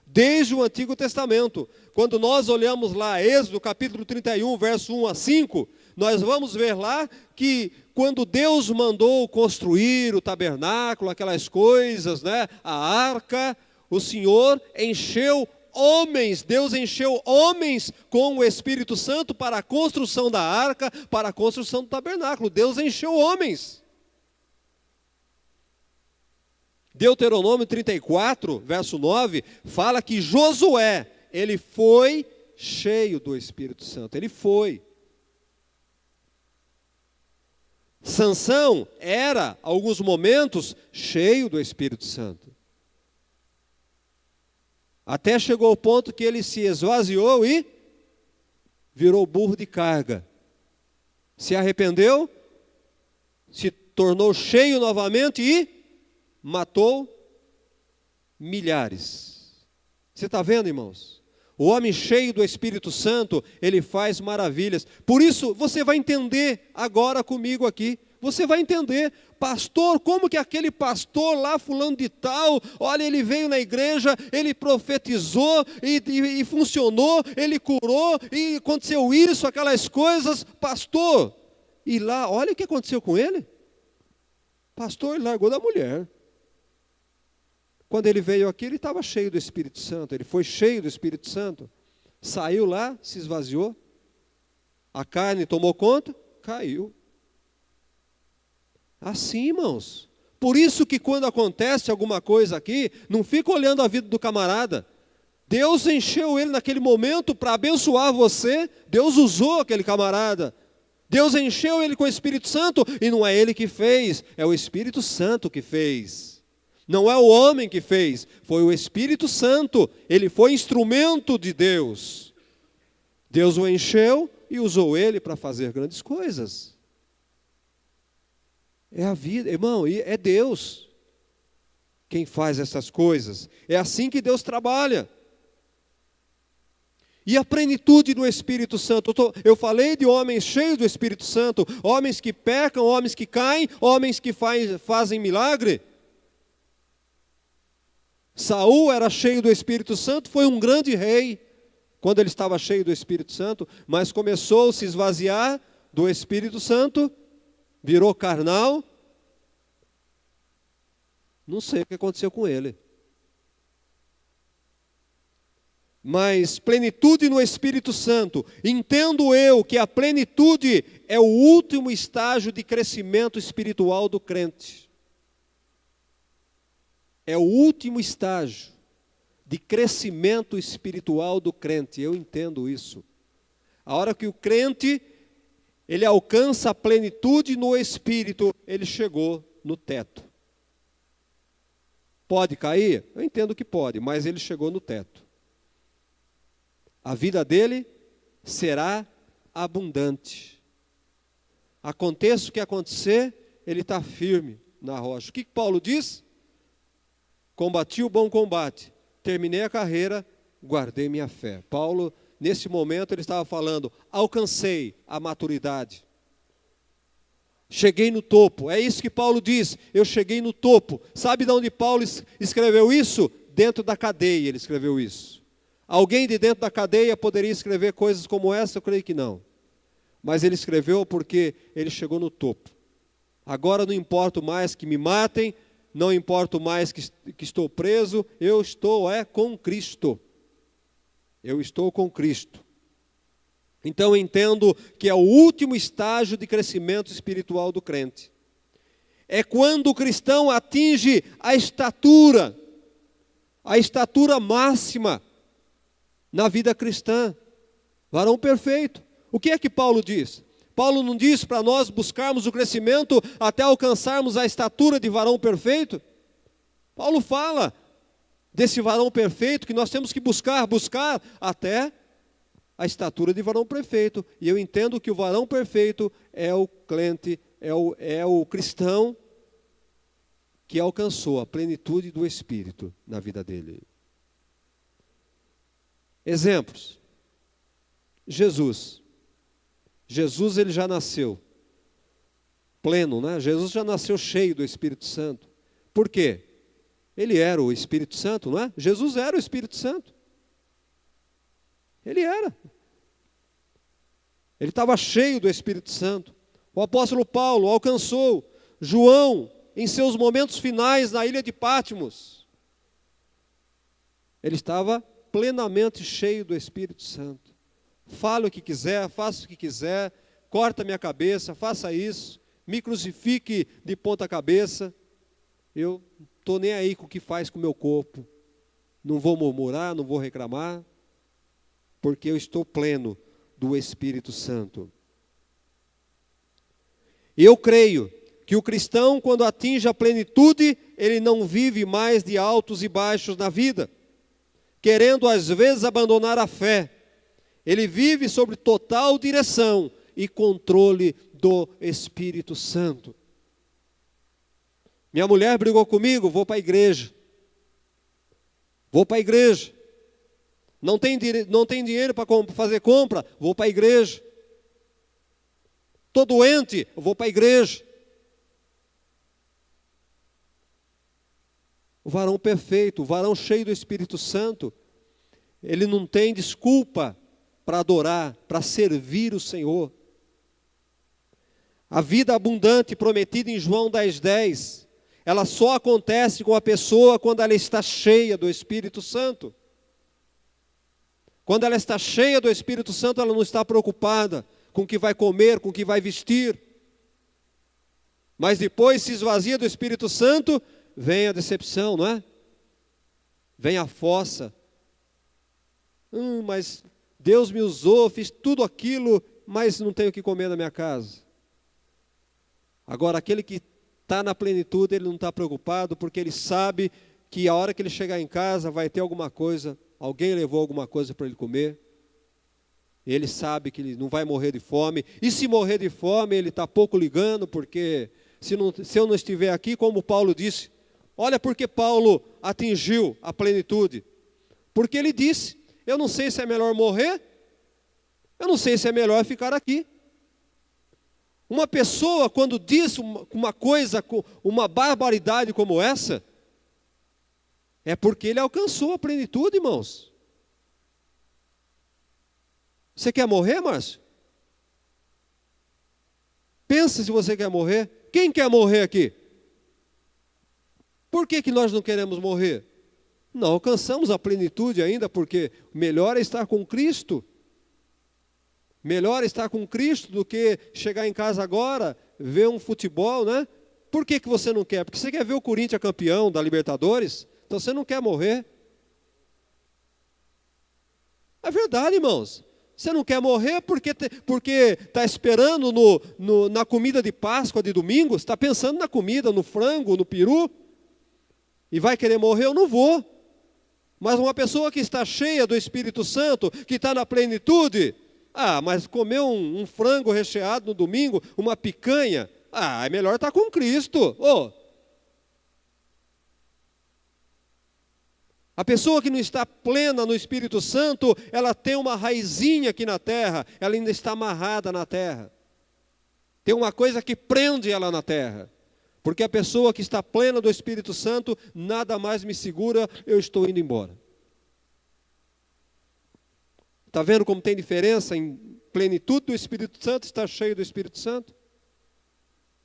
desde o Antigo Testamento. Quando nós olhamos lá, Êxodo capítulo 31, verso 1 a 5, nós vamos ver lá que quando Deus mandou construir o tabernáculo, aquelas coisas, né, a arca, o Senhor encheu homens, Deus encheu homens com o Espírito Santo para a construção da arca, para a construção do tabernáculo. Deus encheu homens. Deuteronômio 34, verso 9, fala que Josué, ele foi cheio do Espírito Santo. Ele foi. Sansão era, alguns momentos, cheio do Espírito Santo. Até chegou ao ponto que ele se esvaziou e virou burro de carga. Se arrependeu, se tornou cheio novamente e matou milhares. Você está vendo, irmãos? O homem cheio do Espírito Santo, ele faz maravilhas. Por isso, você vai entender agora comigo aqui. Você vai entender, pastor, como que aquele pastor lá, fulano de tal, olha, ele veio na igreja, ele profetizou e funcionou, ele curou, e aconteceu isso, aquelas coisas, pastor. E lá, olha o que aconteceu com ele. Pastor, ele largou da mulher. Quando ele veio aqui, ele estava cheio do Espírito Santo, ele foi cheio do Espírito Santo, saiu lá, se esvaziou, a carne tomou conta, caiu. Assim, irmãos. Por isso que quando acontece alguma coisa aqui, não fica olhando a vida do camarada. Deus encheu ele naquele momento para abençoar você, Deus usou aquele camarada. Deus encheu ele com o Espírito Santo, e não é ele que fez, é o Espírito Santo que fez. Não é o homem que fez, foi o Espírito Santo. Ele foi instrumento de Deus. Deus o encheu e usou ele para fazer grandes coisas. É a vida, irmão, é Deus quem faz essas coisas. É assim que Deus trabalha. E a plenitude do Espírito Santo. Eu falei de homens cheios do Espírito Santo, homens que pecam, homens que caem, homens que fazem milagre. Saul era cheio do Espírito Santo, foi um grande rei quando ele estava cheio do Espírito Santo, mas começou a se esvaziar do Espírito Santo, virou carnal. Não sei o que aconteceu com ele. Mas plenitude no Espírito Santo, entendo eu que a plenitude é o último estágio de crescimento espiritual do crente. É o último estágio de crescimento espiritual do crente. Eu entendo isso. A hora que o crente ele alcança a plenitude no Espírito, ele chegou no teto. Pode cair? Eu entendo que pode, mas ele chegou no teto. A vida dele será abundante. Aconteça o que acontecer, ele está firme na rocha. O que Paulo diz? Combati o bom combate, terminei a carreira, guardei minha fé. Paulo, nesse momento, ele estava falando, alcancei a maturidade. Cheguei no topo, é isso que Paulo diz, eu cheguei no topo. Sabe de onde Paulo escreveu isso? Dentro da cadeia ele escreveu isso. Alguém de dentro da cadeia poderia escrever coisas como essa? Eu creio que não. Mas ele escreveu porque ele chegou no topo. Agora não importa mais que me matem, não importa mais que estou preso, eu estou com Cristo. Eu estou com Cristo. Então eu entendo que é o último estágio de crescimento espiritual do crente. É quando o cristão atinge a estatura máxima na vida cristã. Varão perfeito. O que é que Paulo diz? Paulo não diz para nós buscarmos o crescimento até alcançarmos a estatura de varão perfeito? Paulo fala desse varão perfeito que nós temos que buscar até a estatura de varão perfeito. E eu entendo que o varão perfeito é o crente, é o cristão que alcançou a plenitude do Espírito na vida dele. Exemplos. Jesus, ele já nasceu pleno, né? Jesus já nasceu cheio do Espírito Santo. Por quê? Ele era o Espírito Santo, não é? Jesus era o Espírito Santo. Ele era. Ele estava cheio do Espírito Santo. O apóstolo Paulo alcançou. João, em seus momentos finais na ilha de Patmos, ele estava plenamente cheio do Espírito Santo. Fale o que quiser, faça o que quiser, corta minha cabeça, faça isso, me crucifique de ponta cabeça. Eu estou nem aí com o que faz com o meu corpo. Não vou murmurar, não vou reclamar, porque eu estou pleno do Espírito Santo. Eu creio que o cristão, quando atinge a plenitude, ele não vive mais de altos e baixos na vida, querendo às vezes abandonar a fé. Ele vive sob total direção e controle do Espírito Santo. Minha mulher brigou comigo, vou para a igreja. Vou para a igreja. Não tem dinheiro para fazer compra, vou para a igreja. Estou doente, vou para a igreja. O varão perfeito, o varão cheio do Espírito Santo, ele não tem desculpa para adorar, para servir o Senhor. A vida abundante prometida em João 10:10, ela só acontece com a pessoa quando ela está cheia do Espírito Santo. Quando ela está cheia do Espírito Santo, ela não está preocupada com o que vai comer, com o que vai vestir. Mas depois se esvazia do Espírito Santo, vem a decepção, não é? Vem a fossa. Mas Deus me usou, fiz tudo aquilo, mas não tenho o que comer na minha casa. Agora, aquele que está na plenitude, ele não está preocupado, porque ele sabe que a hora que ele chegar em casa vai ter alguma coisa, alguém levou alguma coisa para ele comer. Ele sabe que ele não vai morrer de fome. E se morrer de fome, ele está pouco ligando, porque se eu não estiver aqui, como Paulo disse, olha porque Paulo atingiu a plenitude. Porque ele disse, eu não sei se é melhor morrer, eu não sei se é melhor ficar aqui. Uma pessoa, quando diz uma coisa, uma barbaridade como essa, é porque ele alcançou a plenitude, irmãos. Você quer morrer, Márcio? Pensa se você quer morrer. Quem quer morrer aqui? Por que nós não queremos morrer? Não alcançamos a plenitude ainda, porque melhor é estar com Cristo. Melhor estar com Cristo do que chegar em casa agora, ver um futebol, né? Por que você não quer? Porque você quer ver o Corinthians campeão da Libertadores? Então você não quer morrer. É verdade, irmãos. Você não quer morrer porque está esperando na comida de Páscoa de domingo? Você está pensando na comida, no frango, no peru? E vai querer morrer? Eu não vou. Mas uma pessoa que está cheia do Espírito Santo, que está na plenitude, mas comer um frango recheado no domingo, uma picanha, é melhor estar com Cristo. A pessoa que não está plena no Espírito Santo, ela tem uma raizinha aqui na terra, ela ainda está amarrada na terra. Tem uma coisa que prende ela na terra. Porque a pessoa que está plena do Espírito Santo, nada mais me segura, eu estou indo embora. Está vendo como tem diferença em plenitude do Espírito Santo, estar cheio do Espírito Santo?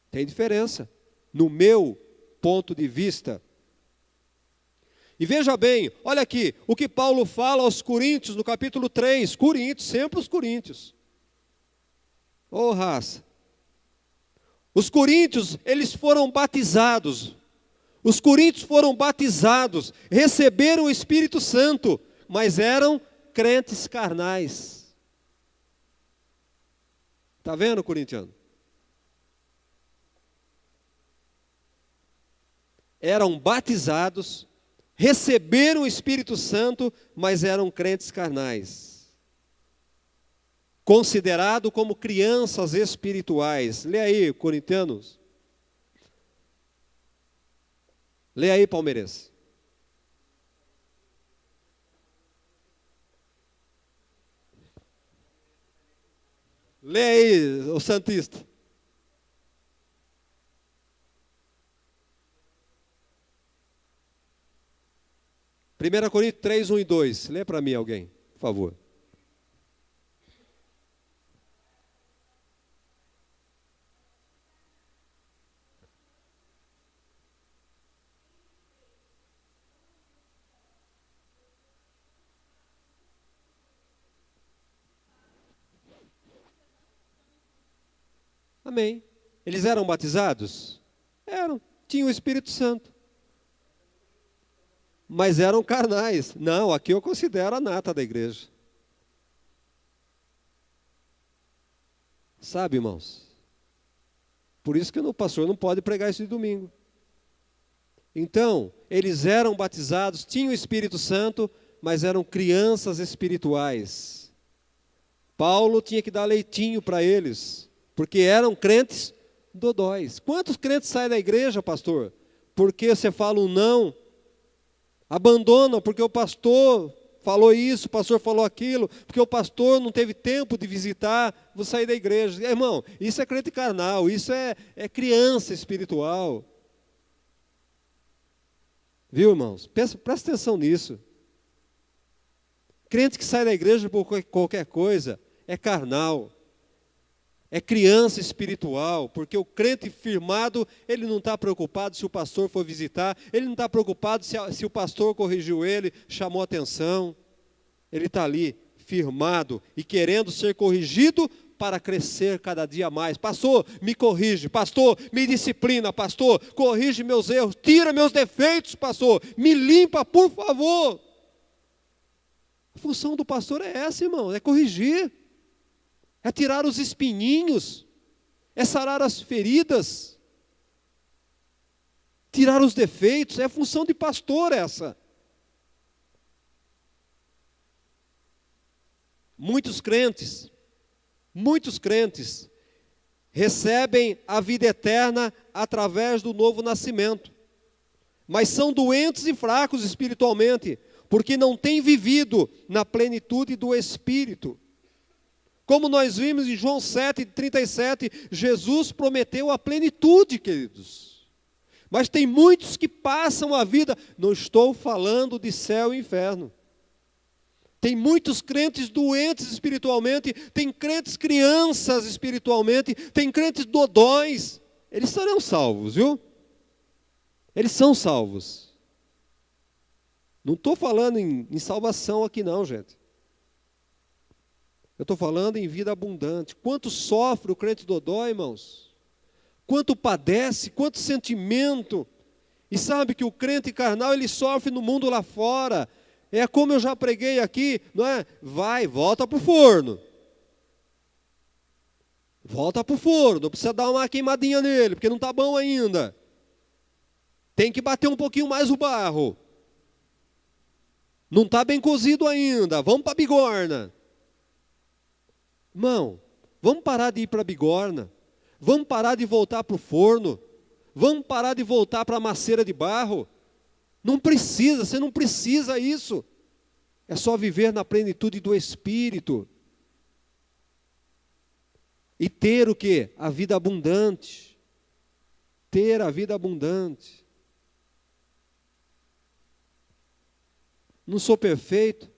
Tem diferença, no meu ponto de vista. E veja bem, olha aqui, o que Paulo fala aos Coríntios, no capítulo 3, Coríntios, sempre os Coríntios. Raça. Os coríntios, eles foram batizados. Os coríntios foram batizados, receberam o Espírito Santo, mas eram crentes carnais. Está vendo, corintiano? Eram batizados, receberam o Espírito Santo, mas eram crentes carnais. Considerado como crianças espirituais. Lê aí, corintianos. Lê aí, palmeirense. Lê aí, o santista. Primeira Coríntios 3, 1 e 2. Lê para mim alguém, por favor. Amém. Eles eram batizados? Eram. Tinham o Espírito Santo. Mas eram carnais. Não, aqui eu considero a nata da igreja. Sabe, irmãos? Por isso que o pastor não pode pregar isso de domingo. Então, eles eram batizados, tinham o Espírito Santo, mas eram crianças espirituais. Paulo tinha que dar leitinho para eles, porque eram crentes dodóis. Quantos crentes saem da igreja, pastor? Porque você fala um não, abandonam porque o pastor falou isso, o pastor falou aquilo, porque o pastor não teve tempo de visitar, vou sair da igreja. Irmão, isso é crente carnal, isso é criança espiritual. Viu, irmãos? Presta atenção nisso. Crente que sai da igreja por qualquer coisa é carnal. É criança espiritual, porque o crente firmado, ele não está preocupado se o pastor for visitar, ele não está preocupado se o pastor corrigiu ele, chamou atenção. Ele está ali, firmado e querendo ser corrigido para crescer cada dia mais. Pastor, me corrige. Pastor, me disciplina. Pastor, corrige meus erros. Tira meus defeitos, pastor. Me limpa, por favor. A função do pastor é essa, irmão, é corrigir. É tirar os espinhinhos, é sarar as feridas, tirar os defeitos, é a função de pastor essa. Muitos crentes recebem a vida eterna através do novo nascimento, mas são doentes e fracos espiritualmente, porque não têm vivido na plenitude do Espírito. Como nós vimos em João 7,37, Jesus prometeu a plenitude, queridos. Mas tem muitos que passam a vida, não estou falando de céu e inferno. Tem muitos crentes doentes espiritualmente, tem crentes crianças espiritualmente, tem crentes dodóis. Eles serão salvos, viu? Eles são salvos. Não estou falando em salvação aqui não, gente. Eu estou falando em vida abundante. Quanto sofre o crente dodói, irmãos? Quanto padece, quanto sentimento. E sabe que o crente carnal, ele sofre no mundo lá fora. É como eu já preguei aqui, não é? Volta para o forno. Volta para o forno, não precisa dar uma queimadinha nele, porque não está bom ainda. Tem que bater um pouquinho mais o barro. Não está bem cozido ainda, vamos para a bigorna. Irmão, vamos parar de ir para a bigorna. Vamos parar de voltar para o forno. Vamos parar de voltar para a maceira de barro. Não precisa, você não precisa isso. É só viver na plenitude do Espírito. E ter o quê? A vida abundante. Ter a vida abundante. Não sou perfeito.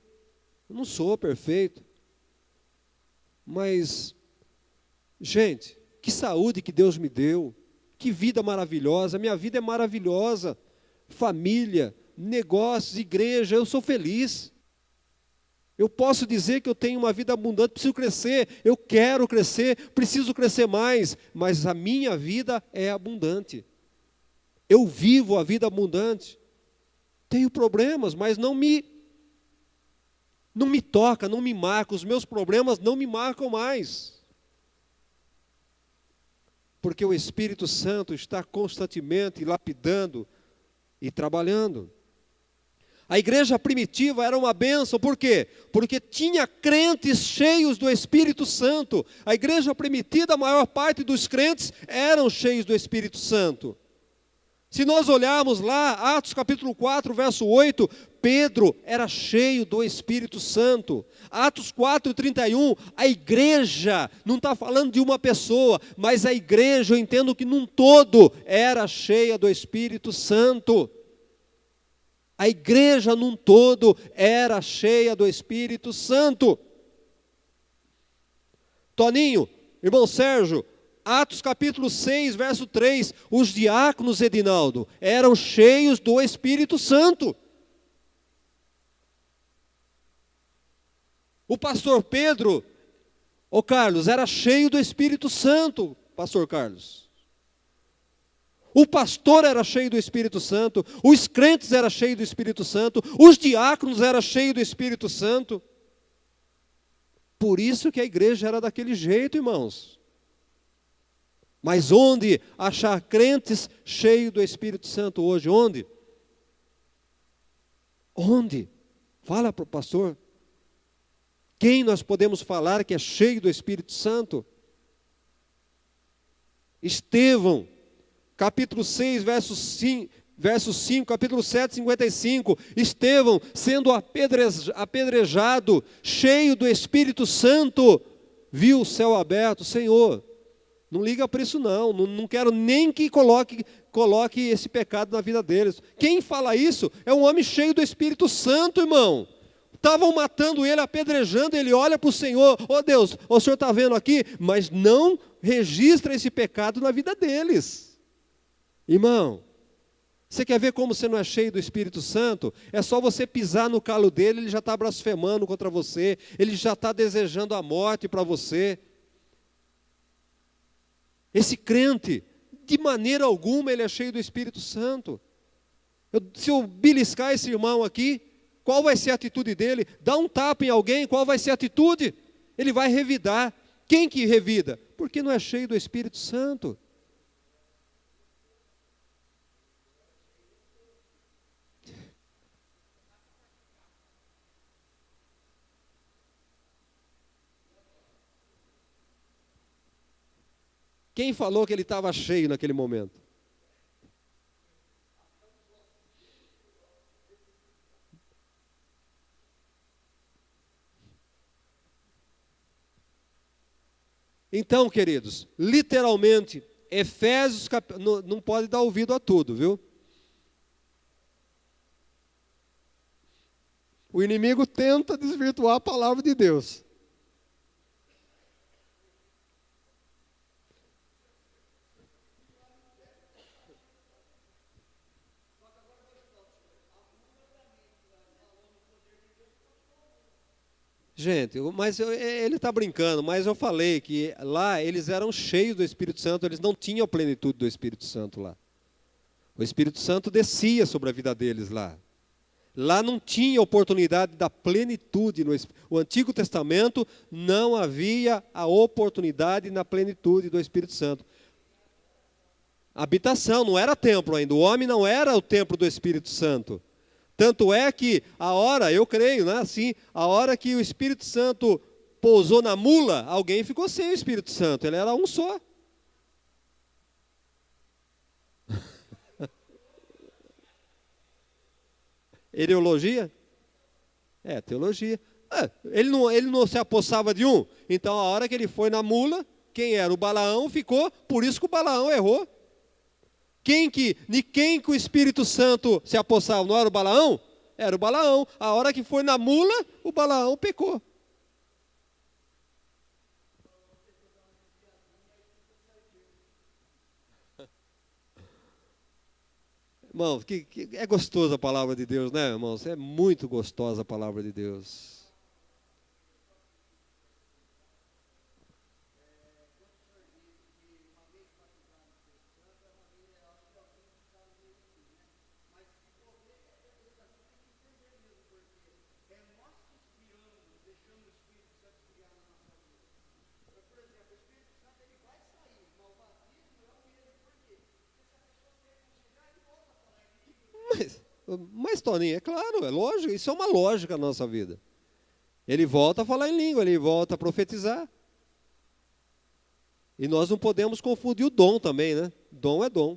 Não sou perfeito. Mas, gente, que saúde que Deus me deu. Que vida maravilhosa. Minha vida é maravilhosa. Família, negócios, igreja, eu sou feliz. Eu posso dizer que eu tenho uma vida abundante, preciso crescer, eu quero crescer, preciso crescer mais, mas a minha vida é abundante. Eu vivo a vida abundante. Tenho problemas, mas não me toca, não me marca, os meus problemas não me marcam mais. Porque o Espírito Santo está constantemente lapidando e trabalhando. A igreja primitiva era uma bênção, por quê? Porque tinha crentes cheios do Espírito Santo. A igreja primitiva, a maior parte dos crentes eram cheios do Espírito Santo. Se nós olharmos lá, Atos capítulo 4, verso 8, Pedro era cheio do Espírito Santo. Atos 4, 31, a igreja, não está falando de uma pessoa, mas a igreja, eu entendo que num todo, era cheia do Espírito Santo. A igreja num todo era cheia do Espírito Santo. Toninho, irmão Sérgio, Atos capítulo 6, verso 3, os diáconos, Edinaldo, eram cheios do Espírito Santo. O pastor Pedro, Carlos, era cheio do Espírito Santo, pastor Carlos. O pastor era cheio do Espírito Santo, os crentes eram cheios do Espírito Santo, os diáconos eram cheios do Espírito Santo. Por isso que a igreja era daquele jeito, irmãos. Mas onde achar crentes cheios do Espírito Santo hoje? Onde? Onde? Fala para o pastor. Quem nós podemos falar que é cheio do Espírito Santo? Estevão, capítulo 6, verso 5, capítulo 7, 55. Estevão, sendo apedrejado, cheio do Espírito Santo, viu o céu aberto. Senhor, não liga para isso não quero nem que coloque esse pecado na vida deles. Quem fala isso é um homem cheio do Espírito Santo, irmão. Estavam matando ele, apedrejando, ele olha para o Senhor, Deus, o Senhor está vendo aqui, mas não registra esse pecado na vida deles. Irmão, você quer ver como você não é cheio do Espírito Santo? É só você pisar no calo dele, ele já está blasfemando contra você, ele já está desejando a morte para você. Esse crente, de maneira alguma, ele é cheio do Espírito Santo. Se eu beliscar esse irmão aqui, qual vai ser a atitude dele? Dá um tapa em alguém, qual vai ser a atitude? Ele vai revidar. Quem que revida? Porque não é cheio do Espírito Santo. Quem falou que ele estava cheio naquele momento? Então, queridos, literalmente, Efésios, não pode dar ouvido a tudo, viu? O inimigo tenta desvirtuar a palavra de Deus. Gente, ele está brincando, mas eu falei que lá eles eram cheios do Espírito Santo, eles não tinham a plenitude do Espírito Santo lá. O Espírito Santo descia sobre a vida deles lá. Lá não tinha oportunidade da plenitude. O Antigo Testamento não havia a oportunidade na plenitude do Espírito Santo. Habitação, não era templo ainda. O homem não era o templo do Espírito Santo. Tanto é que a hora, eu creio, né, assim, a hora que o Espírito Santo pousou na mula, alguém ficou sem o Espírito Santo. Ele era um só. Eriologia? É, teologia. Ele não se apossava de um. Então, a hora que ele foi na mula, quem era? O Balaão ficou, por isso que o Balaão errou. De quem que o Espírito Santo se apossava? Não era o Balaão? Era o Balaão. A hora que foi na mula, o Balaão pecou. Irmão, é gostosa a palavra de Deus, né, irmãos? É muito gostosa a palavra de Deus. Mas, Toninho, é claro, é lógico, isso é uma lógica na nossa vida. Ele volta a falar em língua, ele volta a profetizar. E nós não podemos confundir o dom também, né? Dom é dom.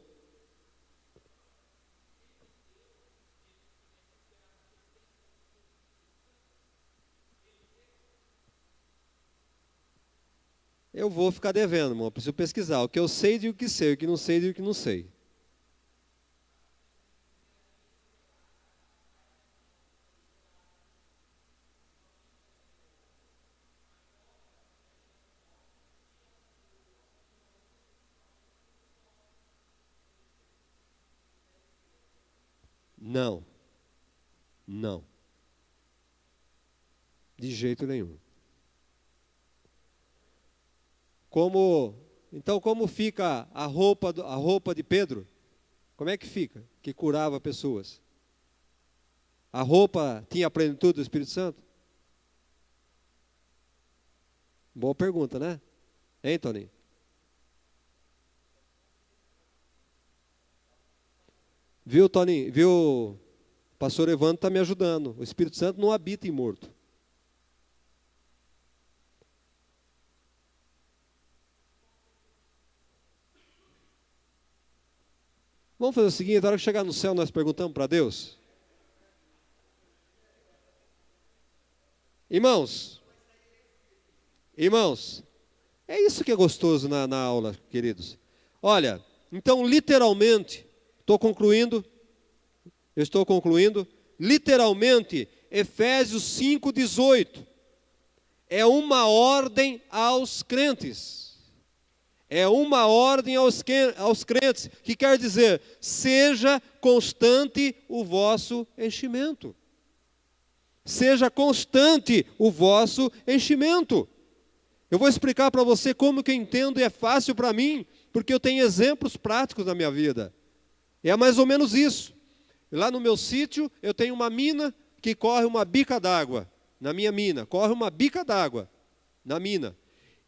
Eu vou ficar devendo, irmão, preciso pesquisar. O que eu sei de o que sei, o que não sei de o que não sei. Não. Não. De jeito nenhum. Então, como fica a roupa de Pedro? Como é que fica? Que curava pessoas. A roupa tinha a plenitude do Espírito Santo? Boa pergunta, né? Hein, Tony? Viu, Tony? Viu? O pastor Evandro está me ajudando. O Espírito Santo não habita em morto. Vamos fazer o seguinte, na hora que chegar no céu, nós perguntamos para Deus. Irmãos, é isso que é gostoso na aula, queridos. Olha, então, literalmente, eu estou concluindo, literalmente, Efésios 5:18, é uma ordem aos crentes. É uma ordem aos crentes, que quer dizer, seja constante o vosso enchimento. Seja constante o vosso enchimento. Eu vou explicar para você como que eu entendo e é fácil para mim, porque eu tenho exemplos práticos na minha vida. É mais ou menos isso. Lá no meu sítio, eu tenho uma mina que corre uma bica d'água. Na minha mina, corre uma bica d'água na mina.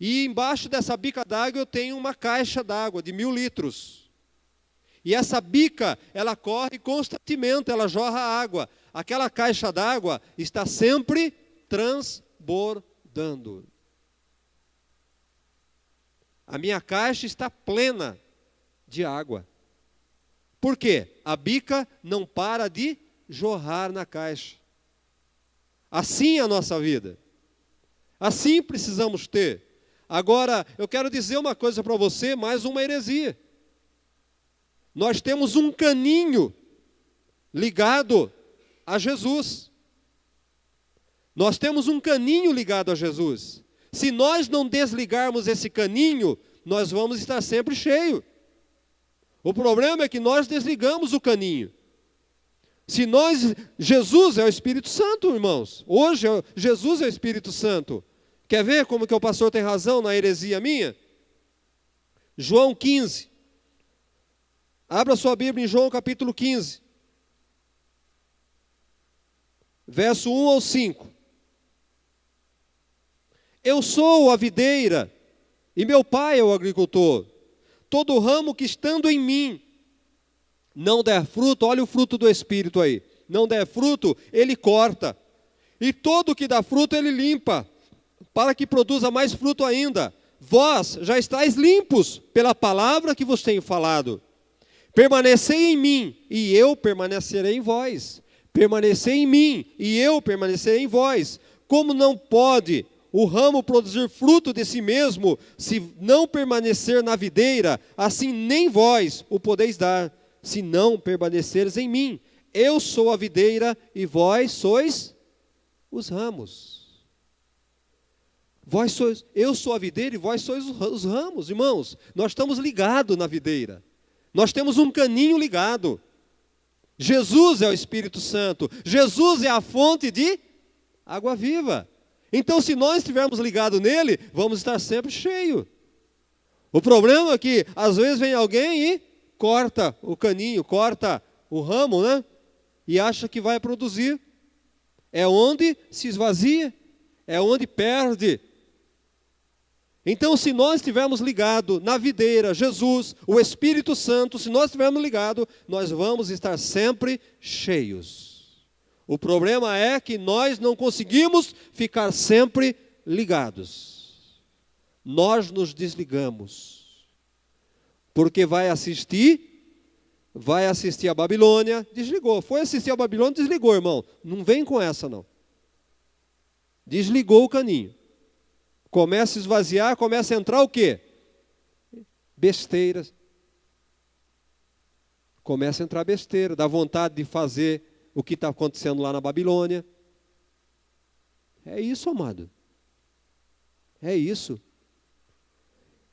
E embaixo dessa bica d'água eu tenho uma caixa d'água de 1000 litros. E essa bica, ela corre constantemente, ela jorra água. Aquela caixa d'água está sempre transbordando. A minha caixa está plena de água. Por quê? A bica não para de jorrar na caixa. Assim é a nossa vida. Assim precisamos ter. Agora, eu quero dizer uma coisa para você, mais uma heresia. Nós temos um caninho ligado a Jesus. Nós temos um caninho ligado a Jesus. Se nós não desligarmos esse caninho, nós vamos estar sempre cheios. O problema é que nós desligamos o caninho. Jesus é o Espírito Santo, irmãos. Hoje, Jesus é o Espírito Santo. Quer ver como que o pastor tem razão na heresia minha? João 15. Abra sua Bíblia em João capítulo 15. verso 1 ao 5. Eu sou a videira, e meu pai é o agricultor. Todo ramo que estando em mim não der fruto, olha o fruto do Espírito aí, não der fruto, ele corta. E todo que dá fruto, ele limpa, para que produza mais fruto ainda. Vós já estáis limpos pela palavra que vos tenho falado. Permanecei em mim, e eu permanecerei em vós. Permanecei em mim, e eu permanecerei em vós. Como não pode o ramo produzir fruto de si mesmo, se não permanecer na videira, assim nem vós o podeis dar, se não permaneceres em mim. Eu sou a videira, e vós sois os ramos. Eu sou a videira e vós sois os ramos, irmãos. Nós estamos ligados na videira. Nós temos um caninho ligado. Jesus é o Espírito Santo. Jesus é a fonte de água viva. Então, se nós estivermos ligados nele, vamos estar sempre cheios. O problema é que, às vezes, vem alguém e corta o caninho, corta o ramo, né? E acha que vai produzir. É onde se esvazia, é onde perde. Então, se nós estivermos ligados na videira, Jesus, o Espírito Santo, se nós estivermos ligados, nós vamos estar sempre cheios. O problema é que nós não conseguimos ficar sempre ligados. Nós nos desligamos. Porque vai assistir a Babilônia, desligou. Foi assistir a Babilônia, desligou, irmão. Não vem com essa, não. Desligou o caninho. Começa a esvaziar, começa a entrar o quê? Besteiras. Começa a entrar besteira, dá vontade de fazer o que está acontecendo lá na Babilônia. É isso, amado. É isso.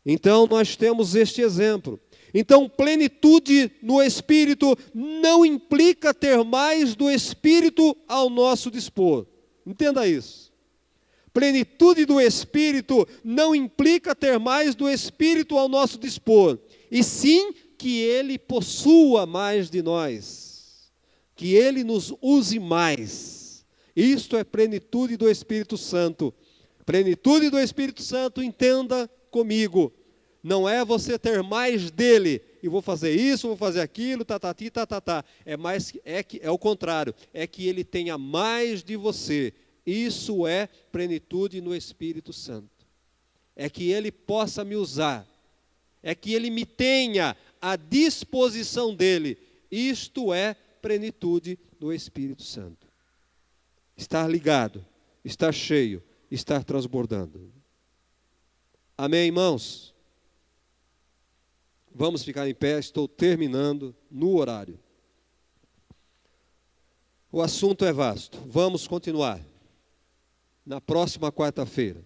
Então, nós temos este exemplo. Então, plenitude no Espírito não implica ter mais do Espírito ao nosso dispor. Entenda isso. Plenitude do Espírito não implica ter mais do Espírito ao nosso dispor, e sim que Ele possua mais de nós, que Ele nos use mais. Isto é plenitude do Espírito Santo. Plenitude do Espírito Santo, entenda comigo, não é você ter mais dele, e vou fazer isso, vou fazer aquilo, é o contrário, é que Ele tenha mais de você. Isso é plenitude no Espírito Santo. É que Ele possa me usar. É que Ele me tenha à disposição dEle. Isto é plenitude do Espírito Santo. Estar ligado, estar cheio, estar transbordando. Amém, irmãos? Vamos ficar em pé, estou terminando no horário. O assunto é vasto. Vamos continuar. Na próxima quarta-feira,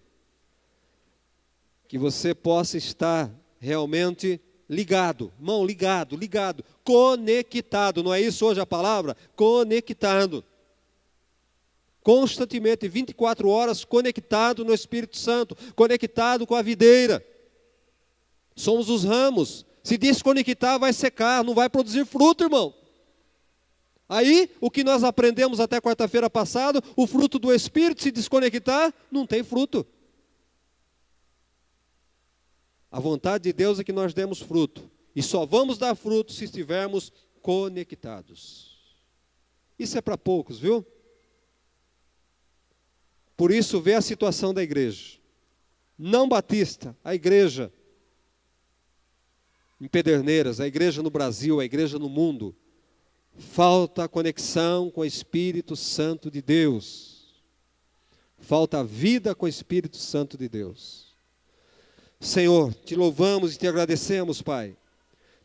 que você possa estar realmente ligado, irmão, ligado, conectado, não é isso hoje a palavra? Conectado, constantemente, 24 horas conectado no Espírito Santo, conectado com a videira. Somos os ramos, se desconectar vai secar, não vai produzir fruto, irmão. Aí, o que nós aprendemos até quarta-feira passada, o fruto do Espírito, se desconectar, não tem fruto. A vontade de Deus é que nós demos fruto. E só vamos dar fruto se estivermos conectados. Isso é para poucos, viu? Por isso, vê a situação da igreja. Não batista, a igreja em Pederneiras, a igreja no Brasil, a igreja no mundo. Falta conexão com o Espírito Santo de Deus. Falta vida com o Espírito Santo de Deus. Senhor, te louvamos e te agradecemos, Pai.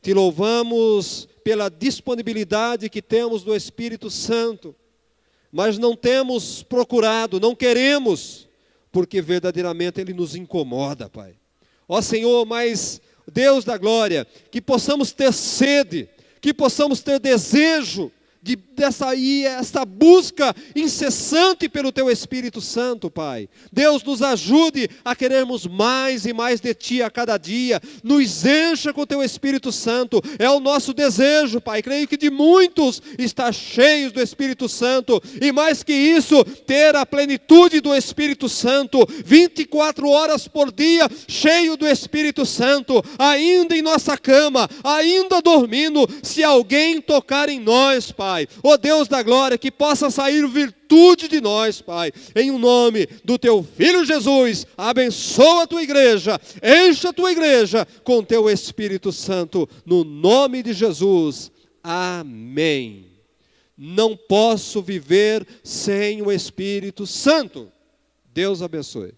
Te louvamos pela disponibilidade que temos do Espírito Santo, mas não temos procurado, não queremos, porque verdadeiramente Ele nos incomoda, Pai. Ó Senhor, mas Deus da glória, que possamos ter sede, que possamos ter desejo essa busca incessante pelo Teu Espírito Santo, Pai. Deus, nos ajude a querermos mais e mais de Ti a cada dia. Nos encha com o Teu Espírito Santo. É o nosso desejo, Pai. Creio que de muitos está cheios do Espírito Santo. E mais que isso, ter a plenitude do Espírito Santo, 24 horas por dia, cheio do Espírito Santo, ainda em nossa cama, ainda dormindo, se alguém tocar em nós, Pai, ó Deus da glória, que possa sair virtude de nós, Pai, em nome do Teu Filho Jesus. Abençoa a Tua igreja, encha a Tua igreja com Teu Espírito Santo, no nome de Jesus, amém. Não posso viver sem o Espírito Santo. Deus abençoe.